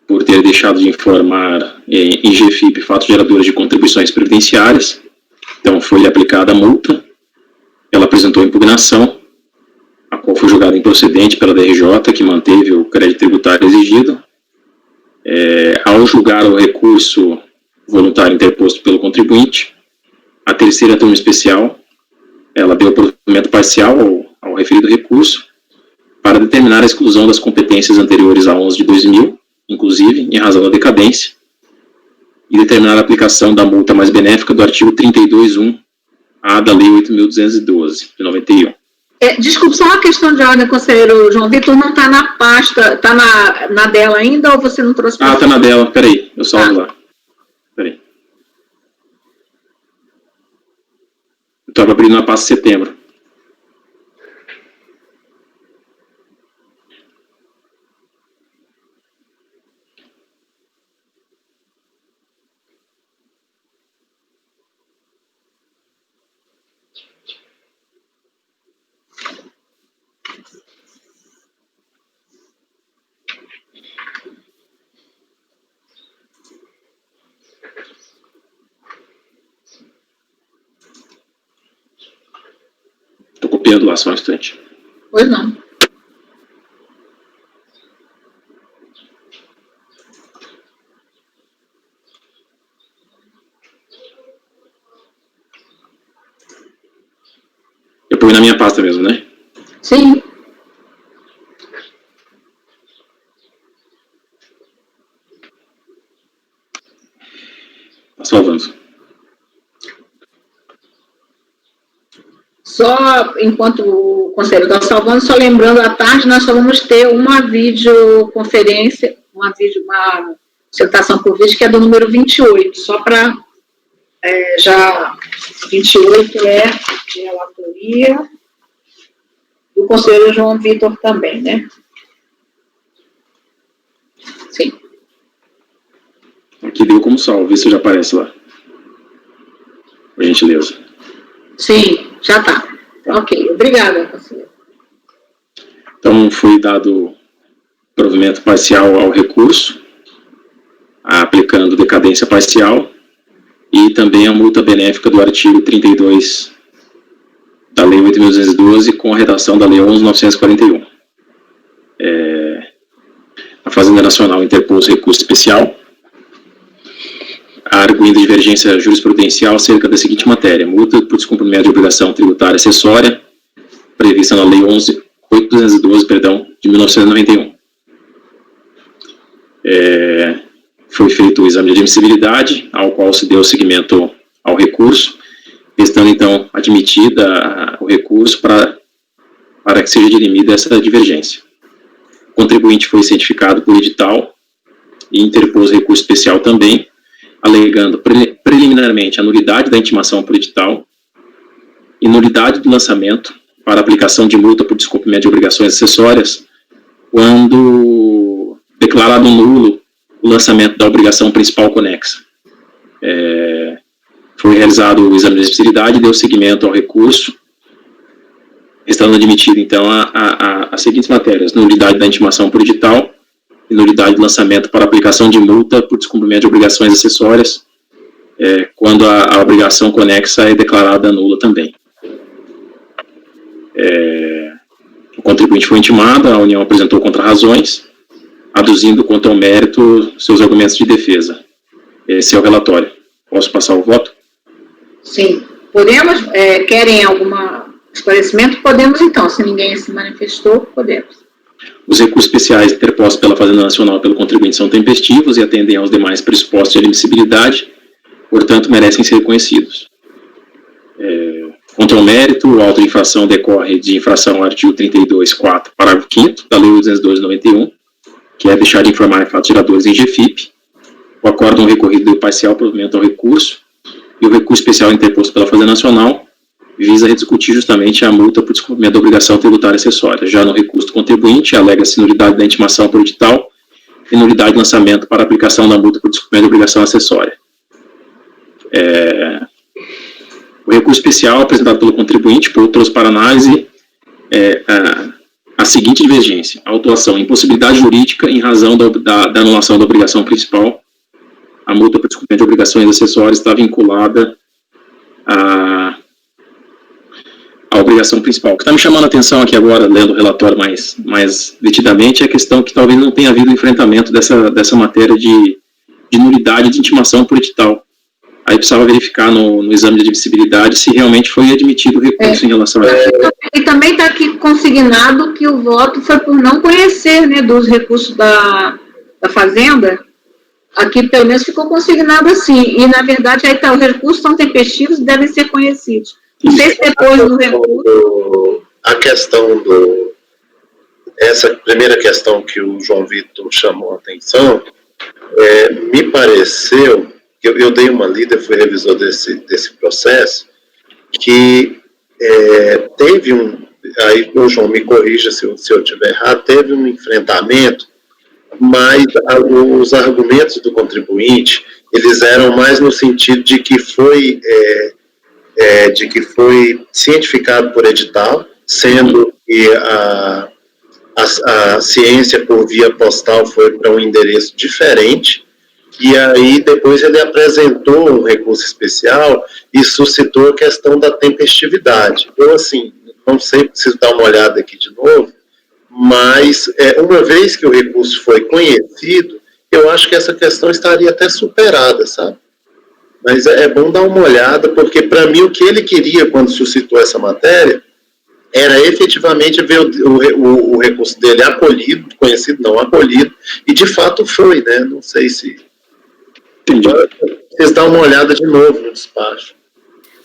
por ter deixado de informar em GFIP fatos geradores de contribuições previdenciárias, então foi aplicada a multa, ela apresentou impugnação, a qual foi julgada improcedente pela DRJ, que manteve o crédito tributário exigido. Ao julgar o recurso voluntário interposto pelo contribuinte. A terceira turma especial, ela deu provimento parcial ao referido recurso para determinar a exclusão das competências anteriores a 11 de 2000, inclusive em razão da decadência, e determinar a aplicação da multa mais benéfica do artigo 32.1-A da Lei 8.212, de 91. Desculpe, só uma questão de ordem, conselheiro João Vitor, não está na pasta, está na dela ainda ou você não trouxe? Está na dela, peraí, eu salvo lá. Peraí. Eu estava abrindo na pasta setembro. Estou copiando lá, só um instante. Pois não. Eu ponho na minha pasta mesmo, né? Sim. Está salvando. Só, enquanto o conselheiro está salvando, só lembrando, à tarde nós só vamos ter uma videoconferência, uma citação por vídeo, que é do número 28, só para, já, 28 é de relatoria do conselheiro João Vitor também, né? Sim. Aqui deu como salvo, vê se já aparece lá. Por gentileza. Sim, já está. Ok, obrigada, conselheiro. Então, foi dado provimento parcial ao recurso, aplicando decadência parcial, e também a multa benéfica do artigo 32 da Lei 8.212, com a redação da Lei 11.941. A Fazenda Nacional interpôs recurso especial, arguindo divergência jurisprudencial acerca da seguinte matéria: multa por descumprimento de obrigação tributária acessória, prevista na Lei 8.212, de 1991. Foi feito o exame de admissibilidade, ao qual se deu seguimento ao recurso, estando então admitida o recurso para que seja dirimida essa divergência. O contribuinte foi cientificado por edital e interpôs recurso especial também, alegando preliminarmente a nulidade da intimação por edital e nulidade do lançamento para aplicação de multa por descumprimento de obrigações acessórias, quando declarado nulo o lançamento da obrigação principal conexa. Foi realizado o exame de admissibilidade e deu seguimento ao recurso, estando admitido, então, as seguintes matérias: nulidade da intimação por edital e nulidade do lançamento para aplicação de multa por descumprimento de obrigações acessórias, quando a obrigação conexa é declarada nula também. O contribuinte foi intimado, a União apresentou contrarrazões, aduzindo quanto ao mérito seus argumentos de defesa. Esse é o relatório. Posso passar o voto? Sim. Podemos? Querem algum esclarecimento? Podemos, então. Se ninguém se manifestou, podemos. Os recursos especiais interpostos pela Fazenda Nacional pelo contribuinte são tempestivos e atendem aos demais pressupostos de admissibilidade, portanto, merecem ser reconhecidos. Quanto ao mérito, o auto de infração decorre de infração ao artigo 32.4, parágrafo 5º da Lei 8.212/91, que é deixar de informar fatos geradores em GFIP. O acórdão recorrido deu parcial provimento ao recurso, e o recurso especial interposto pela Fazenda Nacional visa rediscutir justamente a multa por descumprimento da obrigação tributária acessória. Já no recurso do contribuinte, alega-se nulidade da intimação por edital e nulidade de lançamento para aplicação da multa por descumprimento da obrigação acessória. O recurso especial apresentado pelo contribuinte trouxe para análise a seguinte divergência: a autuação impossibilidade jurídica em razão da anulação da obrigação principal. A multa por descumprimento de obrigações acessórias está vinculada à obrigação principal. O que está me chamando a atenção aqui agora, lendo o relatório mais detidamente, é a questão que talvez não tenha havido enfrentamento dessa matéria de de nulidade de intimação por edital. Aí precisava verificar no exame de admissibilidade se realmente foi admitido o recurso em relação a isso. E também está aqui consignado que o voto foi por não conhecer, né, dos recursos da Fazenda. Aqui, pelo menos, ficou consignado assim. E, na verdade, aí está, os recursos são tempestivos e devem ser conhecidos. Não sei se depois do recurso... A questão essa primeira questão que o João Vitor chamou a atenção, me pareceu, eu dei uma lida, fui revisor desse processo, que teve aí o João me corrija se eu estiver errado, teve um enfrentamento, mas os argumentos do contribuinte, eles eram mais no sentido de que foi cientificado por edital, sendo que a ciência por via postal foi para um endereço diferente, e aí depois ele apresentou um recurso especial e suscitou a questão da tempestividade. Eu, assim, não sei, preciso dar uma olhada aqui de novo, mas uma vez que o recurso foi conhecido, eu acho que essa questão estaria até superada, sabe? Mas é bom dar uma olhada, porque para mim o que ele queria quando suscitou essa matéria era efetivamente ver o recurso dele acolhido, conhecido não, acolhido, e de fato foi, né? Não sei se... Entendi. Vocês dão uma olhada de novo no despacho.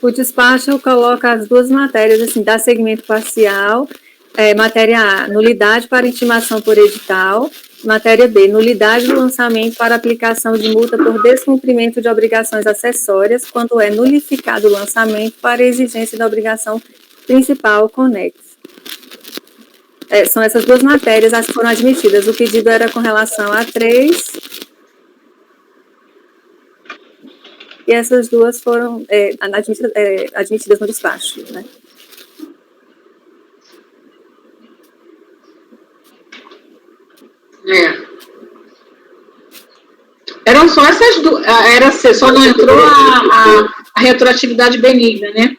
O despacho coloca as duas matérias, assim, dá segmento parcial, matéria A, nulidade para intimação por edital, matéria B, nulidade do lançamento para aplicação de multa por descumprimento de obrigações acessórias, quando é nulificado o lançamento para exigência da obrigação principal conexa. São essas duas matérias as que foram admitidas. O pedido era com relação a 3, e essas duas foram admitidas no despacho, né? Eram só essas duas, só não entrou a retroatividade benigna, né?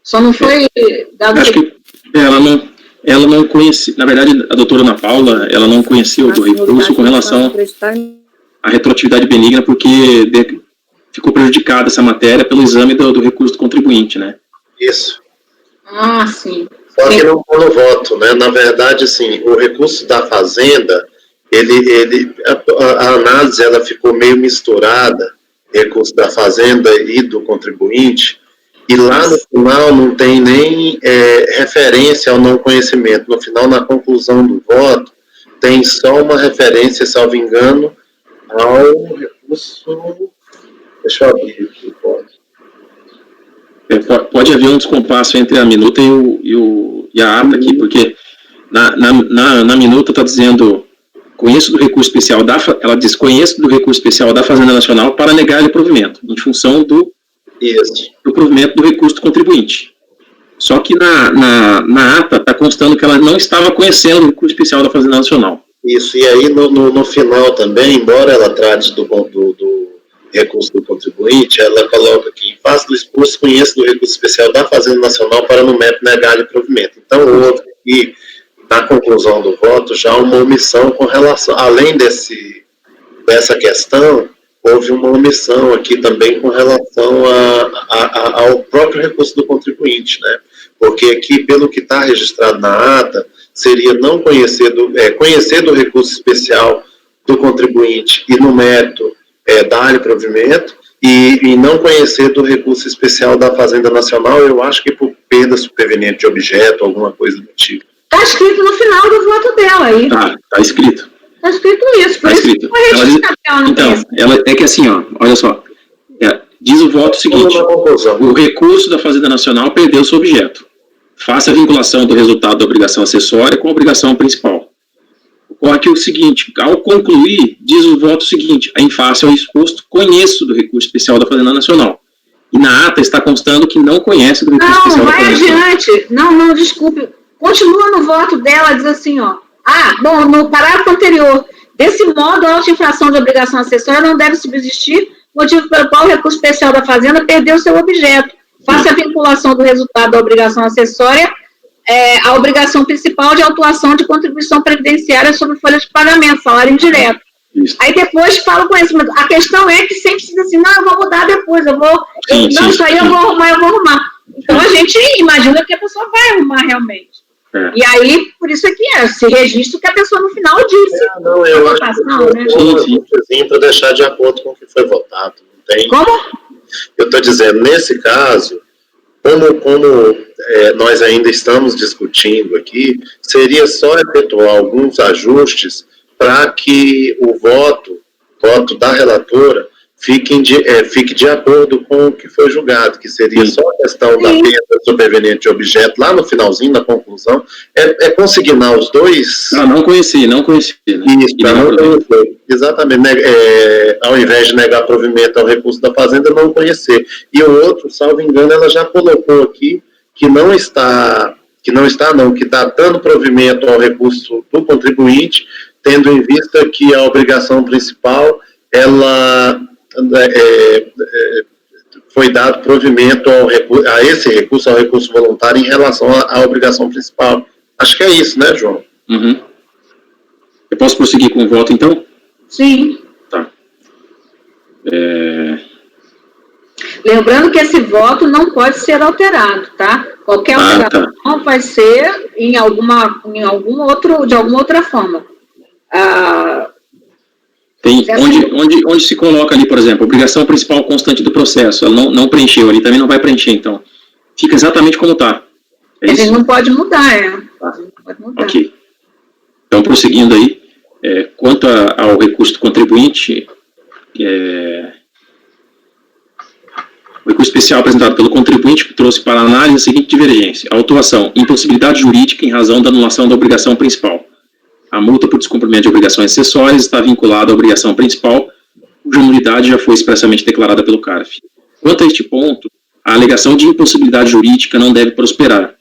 Só não foi dado... Acho que ela não conhecia, na verdade, a doutora Ana Paula, ela não conhecia o recurso com relação à retroatividade benigna, porque ficou prejudicada essa matéria pelo exame do recurso do contribuinte, né? Isso. Ah, sim. Só que não foi no voto, né? Na verdade, assim, o recurso da Fazenda, a análise ela ficou meio misturada, recurso da Fazenda e do contribuinte, e lá no final não tem nem referência ao não conhecimento. No final, na conclusão do voto, tem só uma referência, salvo engano, ao recurso... Deixa eu abrir aqui, pode haver um descompasso entre a minuta e a ata aqui, porque na minuta está dizendo conheço do recurso especial ela diz conheço do recurso especial da Fazenda Nacional para negar-lhe provimento, em função do provimento do recurso do contribuinte. Só que na ata está constando que ela não estava conhecendo o recurso especial da Fazenda Nacional. Isso, e aí no final também, embora ela trate do recurso do contribuinte, ela coloca aqui, em face do exposto, conheço do recurso especial da Fazenda Nacional para no MEP negar-lhe provimento. Então, houve aqui, na conclusão do voto, já uma omissão com relação, além dessa questão, houve uma omissão aqui também com relação ao próprio recurso do contribuinte, né? Porque aqui, pelo que está registrado na ata, seria não conhecer do recurso especial do contribuinte e no mérito dar-lhe provimento, e não conhecer do recurso especial da Fazenda Nacional, eu acho que por perda superveniente de objeto, alguma coisa do tipo. Está escrito no final do voto dela aí. Está escrito. Está escrito isso, por isso que foi registrado. Ela é que assim, ó, olha só, diz o voto seguinte, o recurso da Fazenda Nacional perdeu seu objeto. Faça a vinculação do resultado da obrigação acessória com a obrigação principal. Ocorre que o seguinte, ao concluir, diz o voto seguinte, em face ao exposto, conheço do recurso especial da Fazenda Nacional. E na ata está constando que não conhece do recurso especial da Fazenda Nacional. Não, vai adiante. Não, desculpe. Continua no voto dela, diz assim, ó. No parágrafo anterior, desse modo, a auto-infração de obrigação acessória não deve subsistir, motivo pelo qual o recurso especial da Fazenda perdeu seu objeto. Faça a vinculação do resultado da obrigação acessória a obrigação principal de autuação de contribuição previdenciária sobre folha de pagamento, salário indireto. Isso. Aí depois falo com eles, mas a questão é que sempre se diz assim, não, eu vou mudar depois, isso aí eu vou arrumar. Então a gente imagina que a pessoa vai arrumar realmente. E aí, por isso é que esse registro que a pessoa no final disse. Não, eu acho que para deixar de acordo com o que foi votado. Não tem... Como? Eu estou dizendo, nesse caso, como nós ainda estamos discutindo aqui, seria só efetuar alguns ajustes para que o voto da relatora fique de acordo com o que foi julgado, que seria só a questão da perda superveniente de objeto, lá no finalzinho, na conclusão, consignar os dois... Não conheci. Né? Isso, não conhecer. Exatamente, ao invés de negar provimento ao recurso da Fazenda, não conhecer. E o outro, salvo engano, ela já colocou aqui que está dando provimento ao recurso do contribuinte, tendo em vista que a obrigação principal, ela foi dado provimento a esse recurso, ao recurso voluntário, em relação à obrigação principal. Acho que é isso, né, João? Uhum. Eu posso prosseguir com o voto, então? Sim. Tá. Lembrando que esse voto não pode ser alterado, tá? Qualquer alteração vai ser de alguma outra forma. Onde se coloca ali, por exemplo, obrigação principal constante do processo, ela não preencheu ali, também não vai preencher, então. Fica exatamente como está. A gente não pode mudar, Ok. Então, prosseguindo aí, quanto ao recurso do contribuinte, o recurso especial apresentado pelo contribuinte trouxe para análise a seguinte divergência: autuação, impossibilidade jurídica em razão da anulação da obrigação principal. A multa por descumprimento de obrigações acessórias está vinculada à obrigação principal, cuja nulidade já foi expressamente declarada pelo CARF. Quanto a este ponto, a alegação de impossibilidade jurídica não deve prosperar.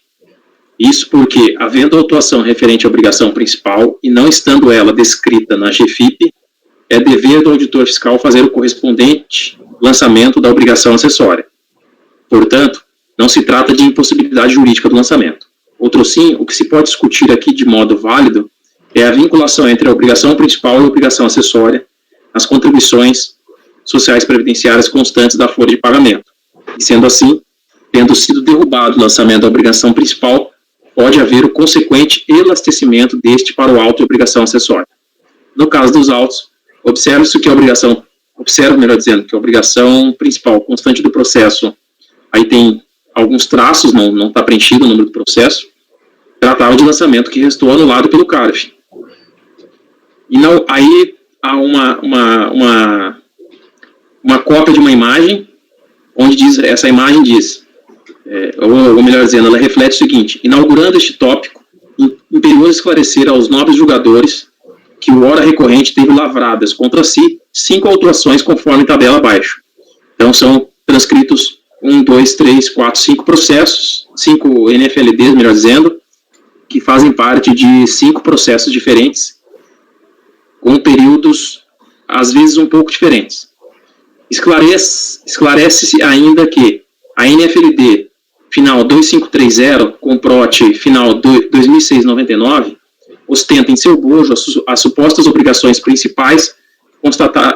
Isso porque, havendo autuação referente à obrigação principal e não estando ela descrita na GFIP, é dever do auditor fiscal fazer o correspondente lançamento da obrigação acessória. Portanto, não se trata de impossibilidade jurídica do lançamento. Outro sim, o que se pode discutir aqui de modo válido é a vinculação entre a obrigação principal e a obrigação acessória nas contribuições sociais previdenciárias constantes da folha de pagamento. E sendo assim, tendo sido derrubado o lançamento da obrigação principal, pode haver o consequente elastecimento deste para o auto e obrigação acessória. No caso dos autos, observe-se que a obrigação principal constante do processo, aí tem alguns traços, não está preenchido o número do processo, tratava de lançamento que restou anulado pelo CARF. E aí há uma cópia de uma imagem, onde essa imagem diz, ou melhor dizendo, ela reflete o seguinte: inaugurando este tópico, imperioso esclarecer aos nobres julgadores que o ora recorrente teve lavradas contra si 5 autuações conforme tabela abaixo. Então são transcritos 1, 2, 3, 4, 5 processos, 5 NFLDs, melhor dizendo, que fazem parte de 5 processos diferentes, com períodos, às vezes, um pouco diferentes. Esclarece-se ainda que a NFLD final 2530, com PROT final 2699, ostenta em seu bojo as supostas obrigações principais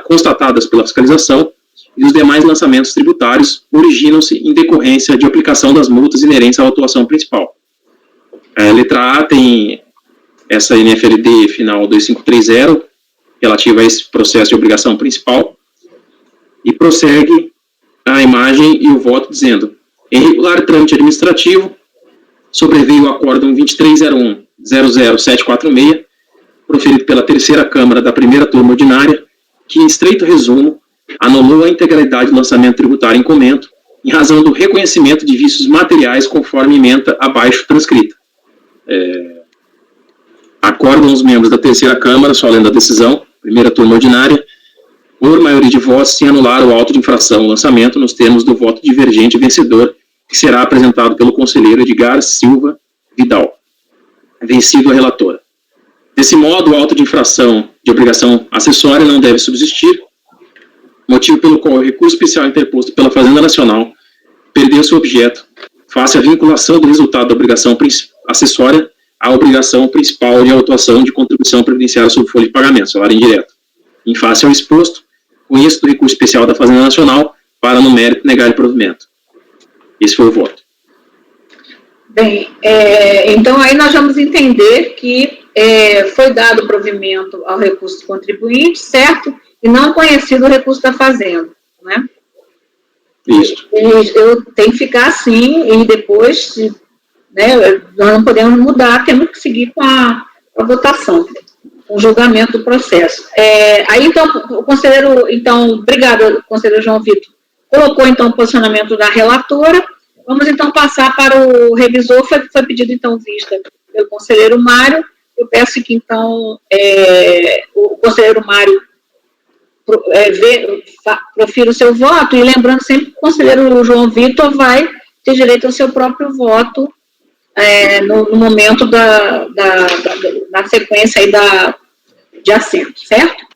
constatadas pela fiscalização, e os demais lançamentos tributários originam-se em decorrência de aplicação das multas inerentes à autuação principal. Letra A tem essa NFLD final 2530, relativa a esse processo de obrigação principal, e prossegue a imagem e o voto dizendo: em regular trâmite administrativo, sobreveio o acórdão 2301-00746, proferido pela terceira Câmara da primeira turma ordinária, que, em estreito resumo, anulou a integralidade do lançamento tributário em comento, em razão do reconhecimento de vícios materiais conforme ementa abaixo transcrita. Acordam os membros da terceira Câmara, só lendo a decisão, primeira turma ordinária, por maioria de votos, sem anular o auto de infração ao lançamento nos termos do voto divergente vencedor, que será apresentado pelo conselheiro Edgar Silva Vidal, vencido a relatora. Desse modo, o auto de infração de obrigação acessória não deve subsistir, motivo pelo qual o recurso especial interposto pela Fazenda Nacional perdeu seu objeto face à vinculação do resultado da obrigação acessória à obrigação principal de autuação de contribuição previdenciária sob folha de pagamento, salário indireto, Em face ao exposto, conheço do recurso especial da Fazenda Nacional para, no mérito, negar o provimento. Esse foi o voto. Bem, então aí nós vamos entender que foi dado provimento ao recurso do contribuinte, certo? E não conhecido o recurso da Fazenda, né? Isso. Eu tenho que ficar assim, e depois, né, nós não podemos mudar, temos que seguir com a votação, com o julgamento do processo. Aí, então, o conselheiro, obrigado, conselheiro João Vitor, colocou, então, o posicionamento da relatora. Vamos, então, passar para o revisor, foi pedido, então, vista pelo conselheiro Mário. Eu peço que, então, o conselheiro Mário profira o seu voto, e lembrando sempre que o conselheiro João Vitor vai ter direito ao seu próprio voto no momento da sequência aí de assento, certo?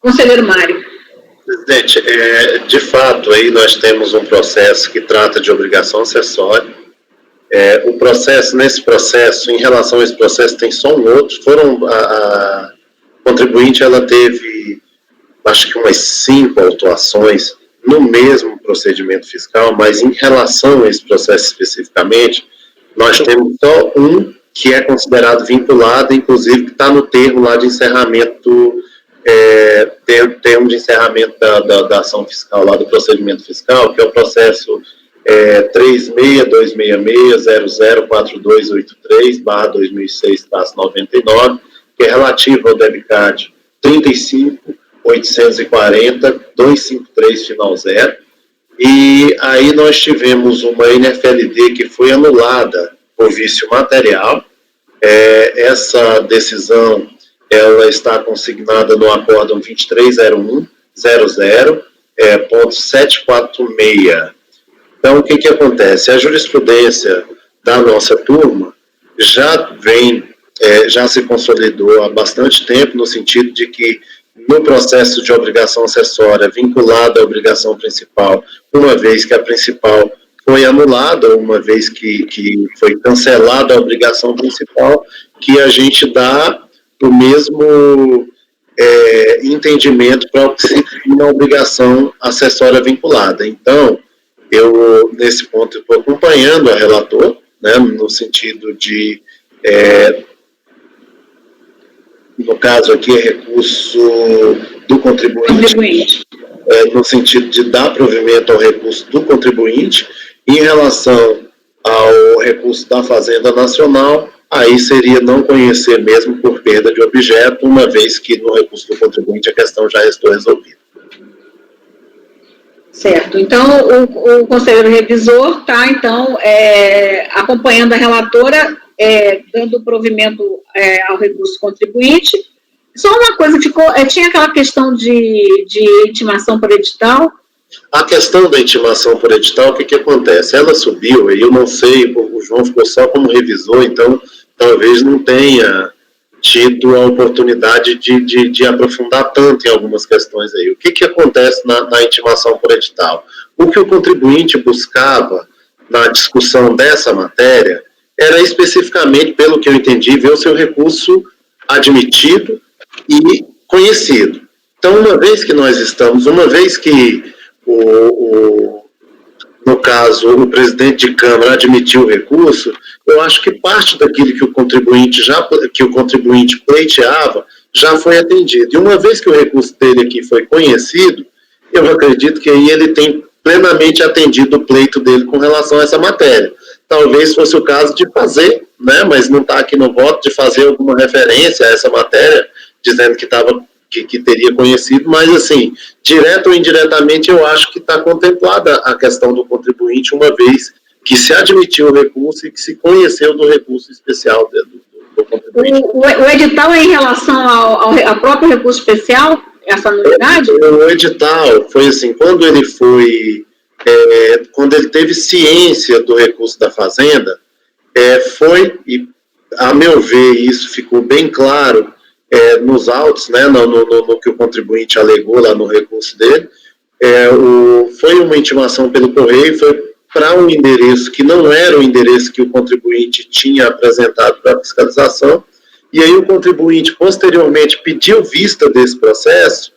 Conselheiro Mário. Presidente, de fato, aí nós temos um processo que trata de obrigação acessória. Nesse processo, em relação a esse processo, tem só um outro. A contribuinte, ela teve, acho que umas 5 autuações no mesmo procedimento fiscal, mas em relação a esse processo especificamente, nós temos só um que é considerado vinculado, inclusive que está no termo lá de encerramento, termo de encerramento da ação fiscal, lá do procedimento fiscal, que é o processo 36.266.004283/2006-99, que é relativo ao debicad 35.840.253 final 0. E aí nós tivemos uma NFLD que foi anulada por vício material. Essa decisão, ela está consignada no acórdão 2301.00.746. Então, o que acontece? A jurisprudência da nossa turma já se consolidou há bastante tempo, no sentido de que no processo de obrigação acessória vinculada à obrigação principal, uma vez que a principal foi anulada, uma vez que foi cancelada a obrigação principal, que a gente dá o mesmo entendimento para o que se tem na obrigação acessória vinculada. Então, eu, nesse ponto, estou acompanhando a relator, né, no sentido de, no caso aqui, é recurso do contribuinte. No sentido de dar provimento ao recurso do contribuinte. Em relação ao recurso da Fazenda Nacional, aí seria não conhecer mesmo por perda de objeto, uma vez que no recurso do contribuinte a questão já restou resolvida. Certo. Então, o conselheiro revisor está, então, acompanhando a relatora, dando provimento ao recurso contribuinte. Só uma coisa, tinha aquela questão de intimação por edital? A questão da intimação por edital, o que acontece? Ela subiu, aí eu não sei, o João ficou só como revisor, então talvez não tenha tido a oportunidade de aprofundar tanto em algumas questões aí. O que acontece na intimação por edital? O que o contribuinte buscava na discussão dessa matéria era especificamente, pelo que eu entendi, ver o seu recurso admitido e conhecido. Então, uma vez que no caso, o presidente de Câmara admitiu o recurso, eu acho que parte daquilo que o contribuinte pleiteava já foi atendido. E uma vez que o recurso dele aqui foi conhecido, eu acredito que aí ele tem plenamente atendido o pleito dele com relação a essa matéria. Talvez fosse o caso de fazer, né, mas não está aqui no voto, de fazer alguma referência a essa matéria, dizendo que teria conhecido, mas assim, direto ou indiretamente, eu acho que está contemplada a questão do contribuinte, uma vez que se admitiu o recurso e que se conheceu do recurso especial do contribuinte. O edital é em relação ao próprio recurso especial, essa nulidade? O edital foi assim, quando ele teve ciência do recurso da Fazenda, e a meu ver, isso ficou bem claro, nos autos, né, no que o contribuinte alegou lá no recurso dele, foi uma intimação pelo correio, foi para um endereço que não era o endereço que o contribuinte tinha apresentado para a fiscalização, e aí o contribuinte posteriormente pediu vista desse processo,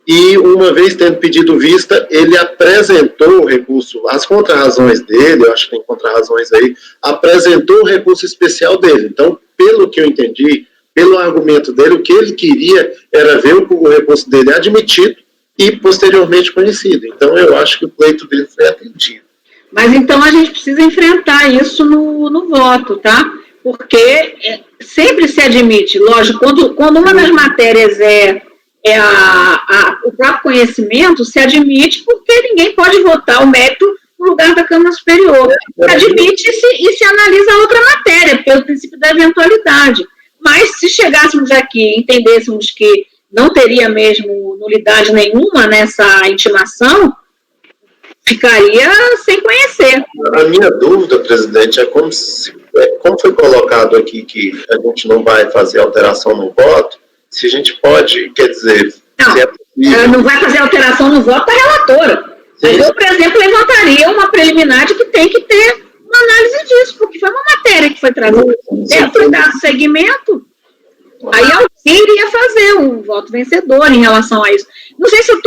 e uma vez tendo pedido vista, ele apresentou o recurso, as contrarrazões dele, eu acho que tem contrarrazões aí, apresentou o recurso especial dele. Então, pelo que eu entendi, pelo argumento dele, o que ele queria era ver o recurso dele admitido e posteriormente conhecido. Então, eu acho que o pleito dele foi atendido. Mas então a gente precisa enfrentar isso no voto, tá? Porque sempre se admite, lógico, quando uma das matérias o próprio conhecimento, se admite porque ninguém pode votar o mérito no lugar da Câmara Superior. Se admite e se analisa a outra matéria, pelo princípio da eventualidade. Mas se chegássemos aqui e entendêssemos que não teria mesmo nulidade nenhuma nessa intimação, ficaria sem conhecer. A minha dúvida, presidente, é como foi colocado aqui que a gente não vai fazer alteração no voto, se a gente pode, quer dizer... Não, não vai fazer alteração no voto da relatora. Mas eu, por exemplo, levantaria uma preliminar de que tem que ter uma análise disso, porque foi uma matéria que foi trazida. Foi dado seguimento, aí alguém iria fazer um voto vencedor em relação a isso. Não sei se eu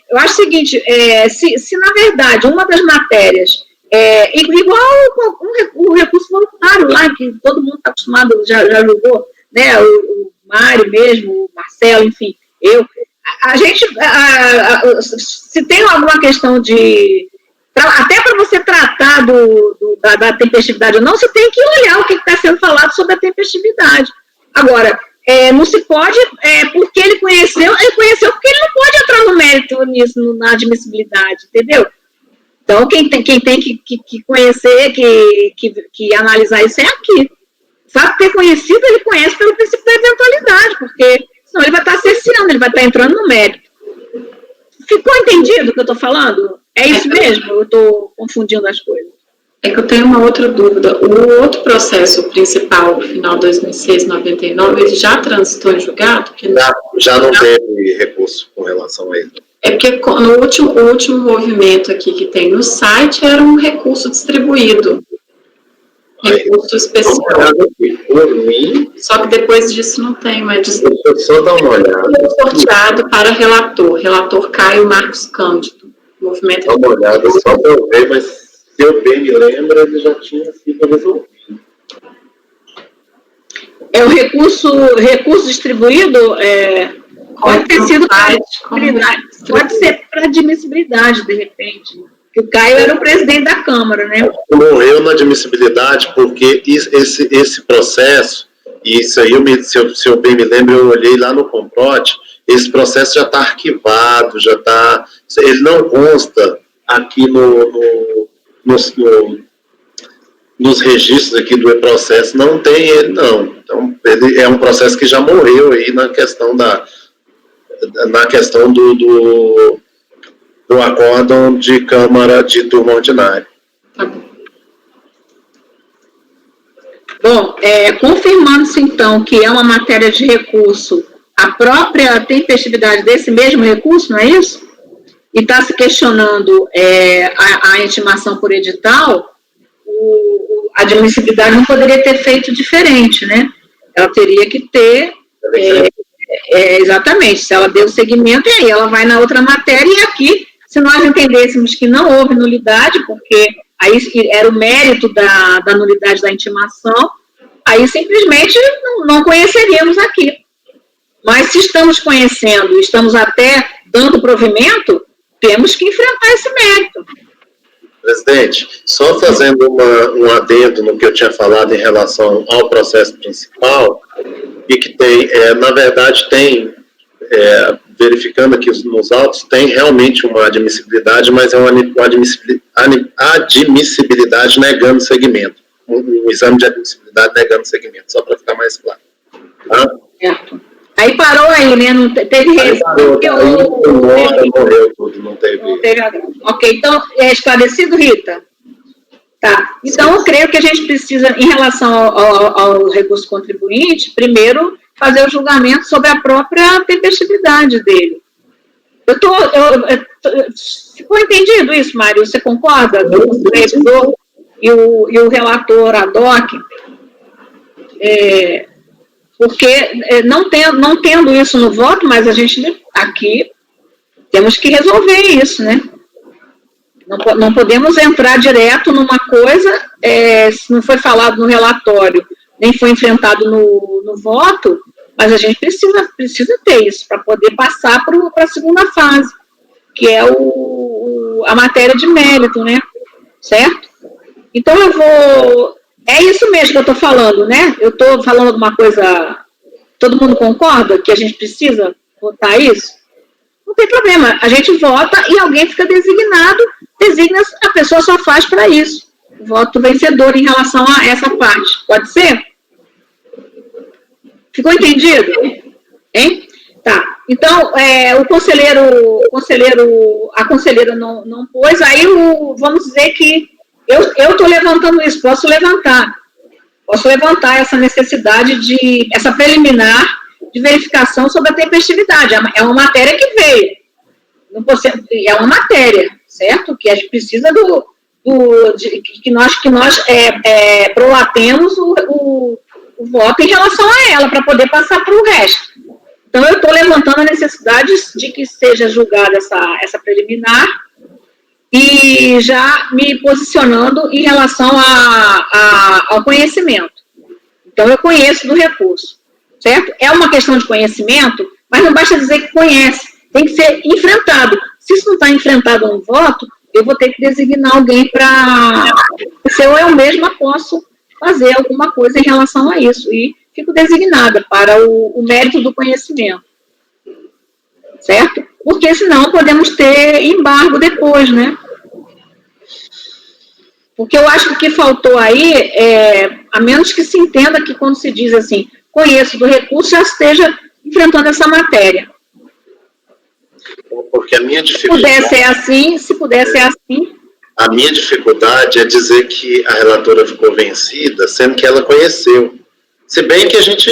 eu acho o seguinte, se na verdade uma das matérias, igual o recurso voluntário lá, que todo mundo está acostumado, já julgou, né, o Mário mesmo, o Marcelo, enfim, a gente, se tem alguma questão de, até para você tratar da tempestividade ou não, você tem que olhar o que está sendo falado sobre a tempestividade. Agora, não se pode, porque ele conheceu porque ele não pode entrar no mérito nisso, na admissibilidade, entendeu? Então, quem tem que conhecer, que analisar isso é aqui. O fato de ter conhecido, ele conhece pelo princípio da eventualidade, porque senão ele vai estar cerceando, ele vai estar entrando no mérito. Ficou entendido o que eu estou falando? É isso mesmo? Eu estou confundindo as coisas. É que eu tenho uma outra dúvida. O outro processo principal, final 2006-99, ele já transitou em julgado? Já não teve recurso com relação a ele. É porque o último movimento aqui que tem no site era um recurso distribuído. Recurso especial. Por mim. Só que depois disso não tem mais distribuído. Deixa eu só dar uma olhada. Sorteado para relator Caio Marcos Cândido. Movimento. Dá uma olhada só para eu ver, mas se eu bem me lembro, ele já tinha sido resolvido. É o recurso distribuído, pode ter sido para admissibilidade, pode ser para admissibilidade, de repente. Que o Caio era o presidente da Câmara, né? Morreu na admissibilidade porque esse processo, e isso aí, se eu bem me lembro, eu olhei lá no Comprote, esse processo já está arquivado, ele não consta aqui nos registros aqui do e-processo, não tem ele, não. Então, ele é um processo que já morreu aí na questão do acórdão de Câmara de turma ordinária. Bom, confirmando-se, então, que é uma matéria de recurso, a própria tempestividade desse mesmo recurso, não é isso? E está se questionando a intimação por edital, a admissibilidade não poderia ter feito diferente, né? Ela teria que ter... exatamente, se ela deu seguimento, e aí ela vai na outra matéria, e aqui, se nós entendêssemos que não houve nulidade, porque aí era o mérito da nulidade da intimação, aí simplesmente não conheceríamos aqui. Mas se estamos conhecendo, estamos até dando provimento, temos que enfrentar esse mérito. Presidente, só fazendo um adendo no que eu tinha falado em relação ao processo principal, e que tem, na verdade, verificando aqui nos autos, tem realmente uma admissibilidade, mas é uma admissibilidade negando segmento. Um exame de admissibilidade negando segmento, só para ficar mais claro. Tá? Certo. Aí parou aí, né? Não teve morreu tudo, não teve. Ok, então, é esclarecido, Rita? Tá. Então, eu creio que a gente precisa, em relação ao recurso contribuinte, primeiro, fazer o julgamento sobre a própria tempestividade dele. Ficou entendido isso, Mário? Você concorda? O revisor e o relator ad hoc? Porque não tendo isso no voto, mas a gente aqui temos que resolver isso, né? Não podemos entrar direto numa coisa, se não foi falado no relatório, nem foi enfrentado no voto, mas a gente precisa ter isso para poder passar para a segunda fase, que é a matéria de mérito, né? Certo? Então é isso mesmo que eu estou falando, né? Eu estou falando alguma coisa. Todo mundo concorda que a gente precisa votar isso? Não tem problema, a gente vota e alguém fica designa, a pessoa só faz para isso. Voto vencedor em relação a essa parte. Pode ser? Ficou entendido? Hein? Tá. Então, a conselheira não pôs, aí vamos dizer que eu estou levantando isso, posso levantar essa necessidade essa preliminar de verificação sobre a tempestividade. É uma matéria que veio. É uma matéria, certo? Que a gente precisa que nós prolatemos o voto em relação a ela, para poder passar para o resto. Então, eu estou levantando a necessidade de que seja julgada essa preliminar e já me posicionando em relação ao conhecimento. Então, eu conheço do recurso, certo? É uma questão de conhecimento, mas não basta dizer que conhece, tem que ser enfrentado. Se isso não está enfrentado no voto, eu vou ter que designar alguém para... Se eu mesma posso fazer alguma coisa em relação a isso, e fico designada para o mérito do conhecimento, certo? Porque senão podemos ter embargo depois, né? Porque eu acho que o que faltou aí, a menos que se entenda que quando se diz assim, conheço do recurso, já esteja enfrentando essa matéria. Porque a minha dificuldade... Se pudesse ser assim... A minha dificuldade é dizer que a relatora ficou vencida, sendo que ela conheceu. Se bem que a gente...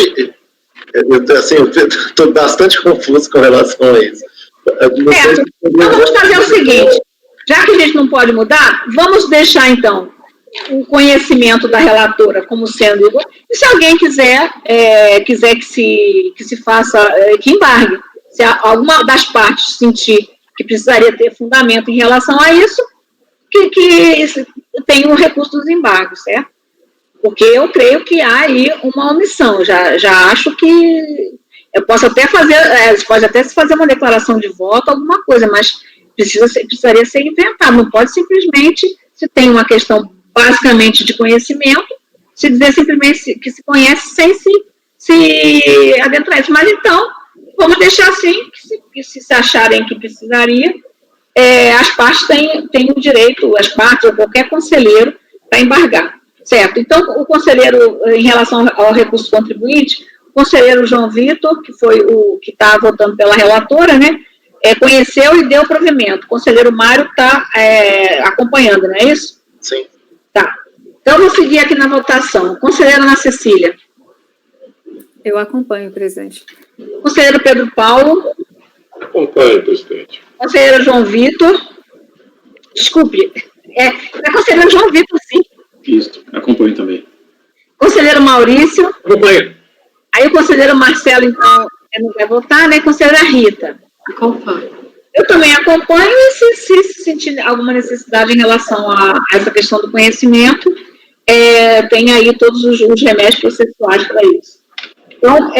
Eu estou bastante confuso com relação a isso. Então, vamos fazer o seguinte, já que a gente não pode mudar, vamos deixar, então, o conhecimento da relatora como sendo igual, e se alguém quiser que se faça, que embargue, se alguma das partes sentir que precisaria ter fundamento em relação a isso, que tem o recurso dos embargos, certo? Porque eu creio que há aí uma omissão, já acho que eu posso até pode até se fazer uma declaração de voto, alguma coisa, mas precisaria ser inventado, não pode simplesmente, se tem uma questão basicamente de conhecimento, se dizer simplesmente que se conhece sem se adentrar isso. Mas então, vamos deixar assim, que se acharem que precisaria, as partes têm o direito, as partes ou qualquer conselheiro, para embargar, certo? Então, o conselheiro, em relação ao recurso contribuinte, o conselheiro João Vitor, que foi o que está votando pela relatora, né, conheceu e deu provimento. O conselheiro Mário está acompanhando, não é isso? Sim. Tá. Então, eu vou seguir aqui na votação. Conselheira Ana Cecília. Eu acompanho, presidente. Conselheiro Pedro Paulo. Acompanho, presidente. Conselheiro João Vitor. Desculpe. É conselheiro João Vitor, sim. Isso, acompanho também. Conselheiro Maurício. Acompanho. Aí o conselheiro Marcelo, então, não vai votar, né? Conselheira Rita. Acompanho. Eu também acompanho e se sentir alguma necessidade em relação a essa questão do conhecimento, tem aí todos os remédios processuais para isso. Então,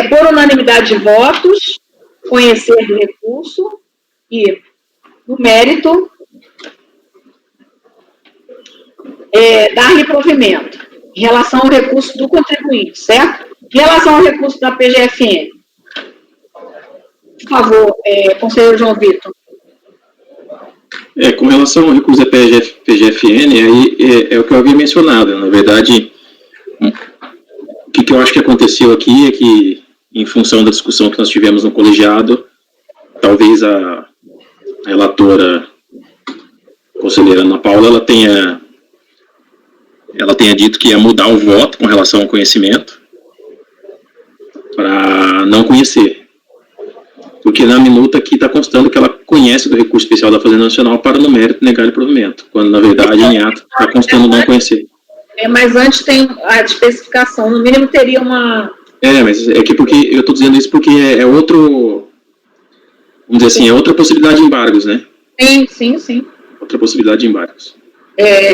por unanimidade de votos, conhecer do recurso e, no mérito, dar-lhe provimento em relação ao recurso do contribuinte, certo? Em relação ao recurso da PGFN. Por favor, conselheiro João Vitor. Com relação ao recurso da PGFN, aí é o que eu havia mencionado. Na verdade, o que eu acho que aconteceu aqui é que, em função da discussão que nós tivemos no colegiado, talvez a relatora, conselheira Ana Paula, ela tenha dito que ia mudar o voto com relação ao conhecimento para não conhecer. Porque na minuta aqui está constando que ela conhece do recurso especial da Fazenda Nacional para, no mérito, negar o provimento, quando, na verdade, em ato, está constando não conhecer. Mas antes tem a especificação, no mínimo teria uma... Mas é que porque eu estou dizendo isso porque é outro, vamos dizer assim, é outra possibilidade de embargos, né? Sim. Outra possibilidade de embargos.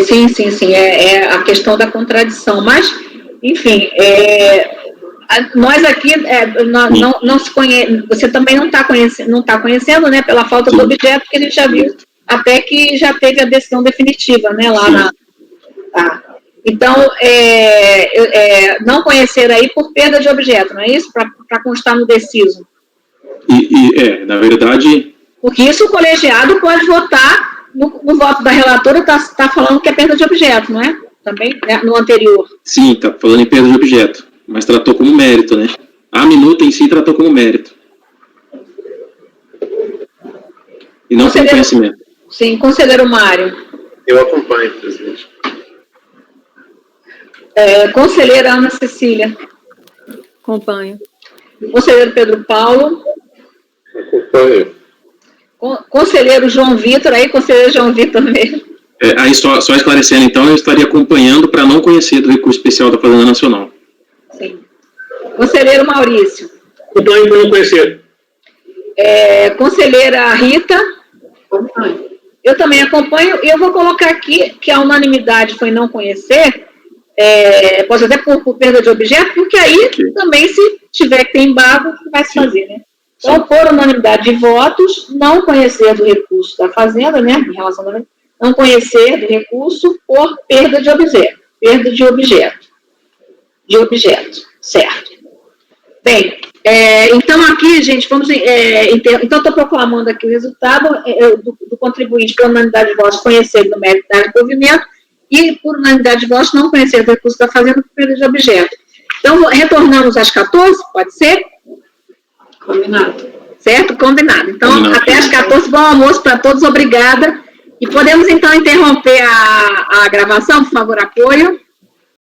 Sim, é a questão da contradição, mas, enfim, nós aqui não se conhece, você também não está conhecendo, né, pela falta do objeto, que a gente já viu, até que já teve a decisão definitiva, né, lá Então, não conhecer aí por perda de objeto, não é isso? Para constar no deciso. Na verdade... Porque isso o colegiado pode votar, no voto da relatora está falando que é perda de objeto, não é? Também, né, no anterior. Sim, está falando em perda de objeto, mas tratou como mérito, né? A minuta em si tratou como mérito. E não como conhecimento. Sim, conselheiro Mário. Eu acompanho, presidente. Conselheira Ana Cecília. Acompanho. Conselheiro Pedro Paulo. Acompanho. Conselheiro João Vitor, conselheiro João Vitor mesmo. Aí só esclarecendo, então, eu estaria acompanhando para não conhecer do recurso especial da Fazenda Nacional. Sim. Conselheiro Maurício. Acompanho para não conhecer. Conselheira Rita. Acompanho. Eu também acompanho, e eu vou colocar aqui que a unanimidade foi não conhecer, pode até por perda de objeto, porque aí também, se tiver que ter embargo, vai se fazer, né? Então, por unanimidade de votos, não conhecer do recurso da Fazenda, né, em relação a não conhecer do recurso por perda de objeto. Perda de objeto. Certo. Bem, então aqui, gente, vamos... então, estou proclamando aqui o resultado do contribuinte por unanimidade de votos conhecer do mérito da provimento e por unanimidade de votos não conhecer do recurso da Fazenda por perda de objeto. Então, retornamos às 14, pode ser? Combinado. Certo? Combinado. Então, até às 14, bom almoço para todos, obrigada. E podemos, então, interromper a gravação, por favor, apoio.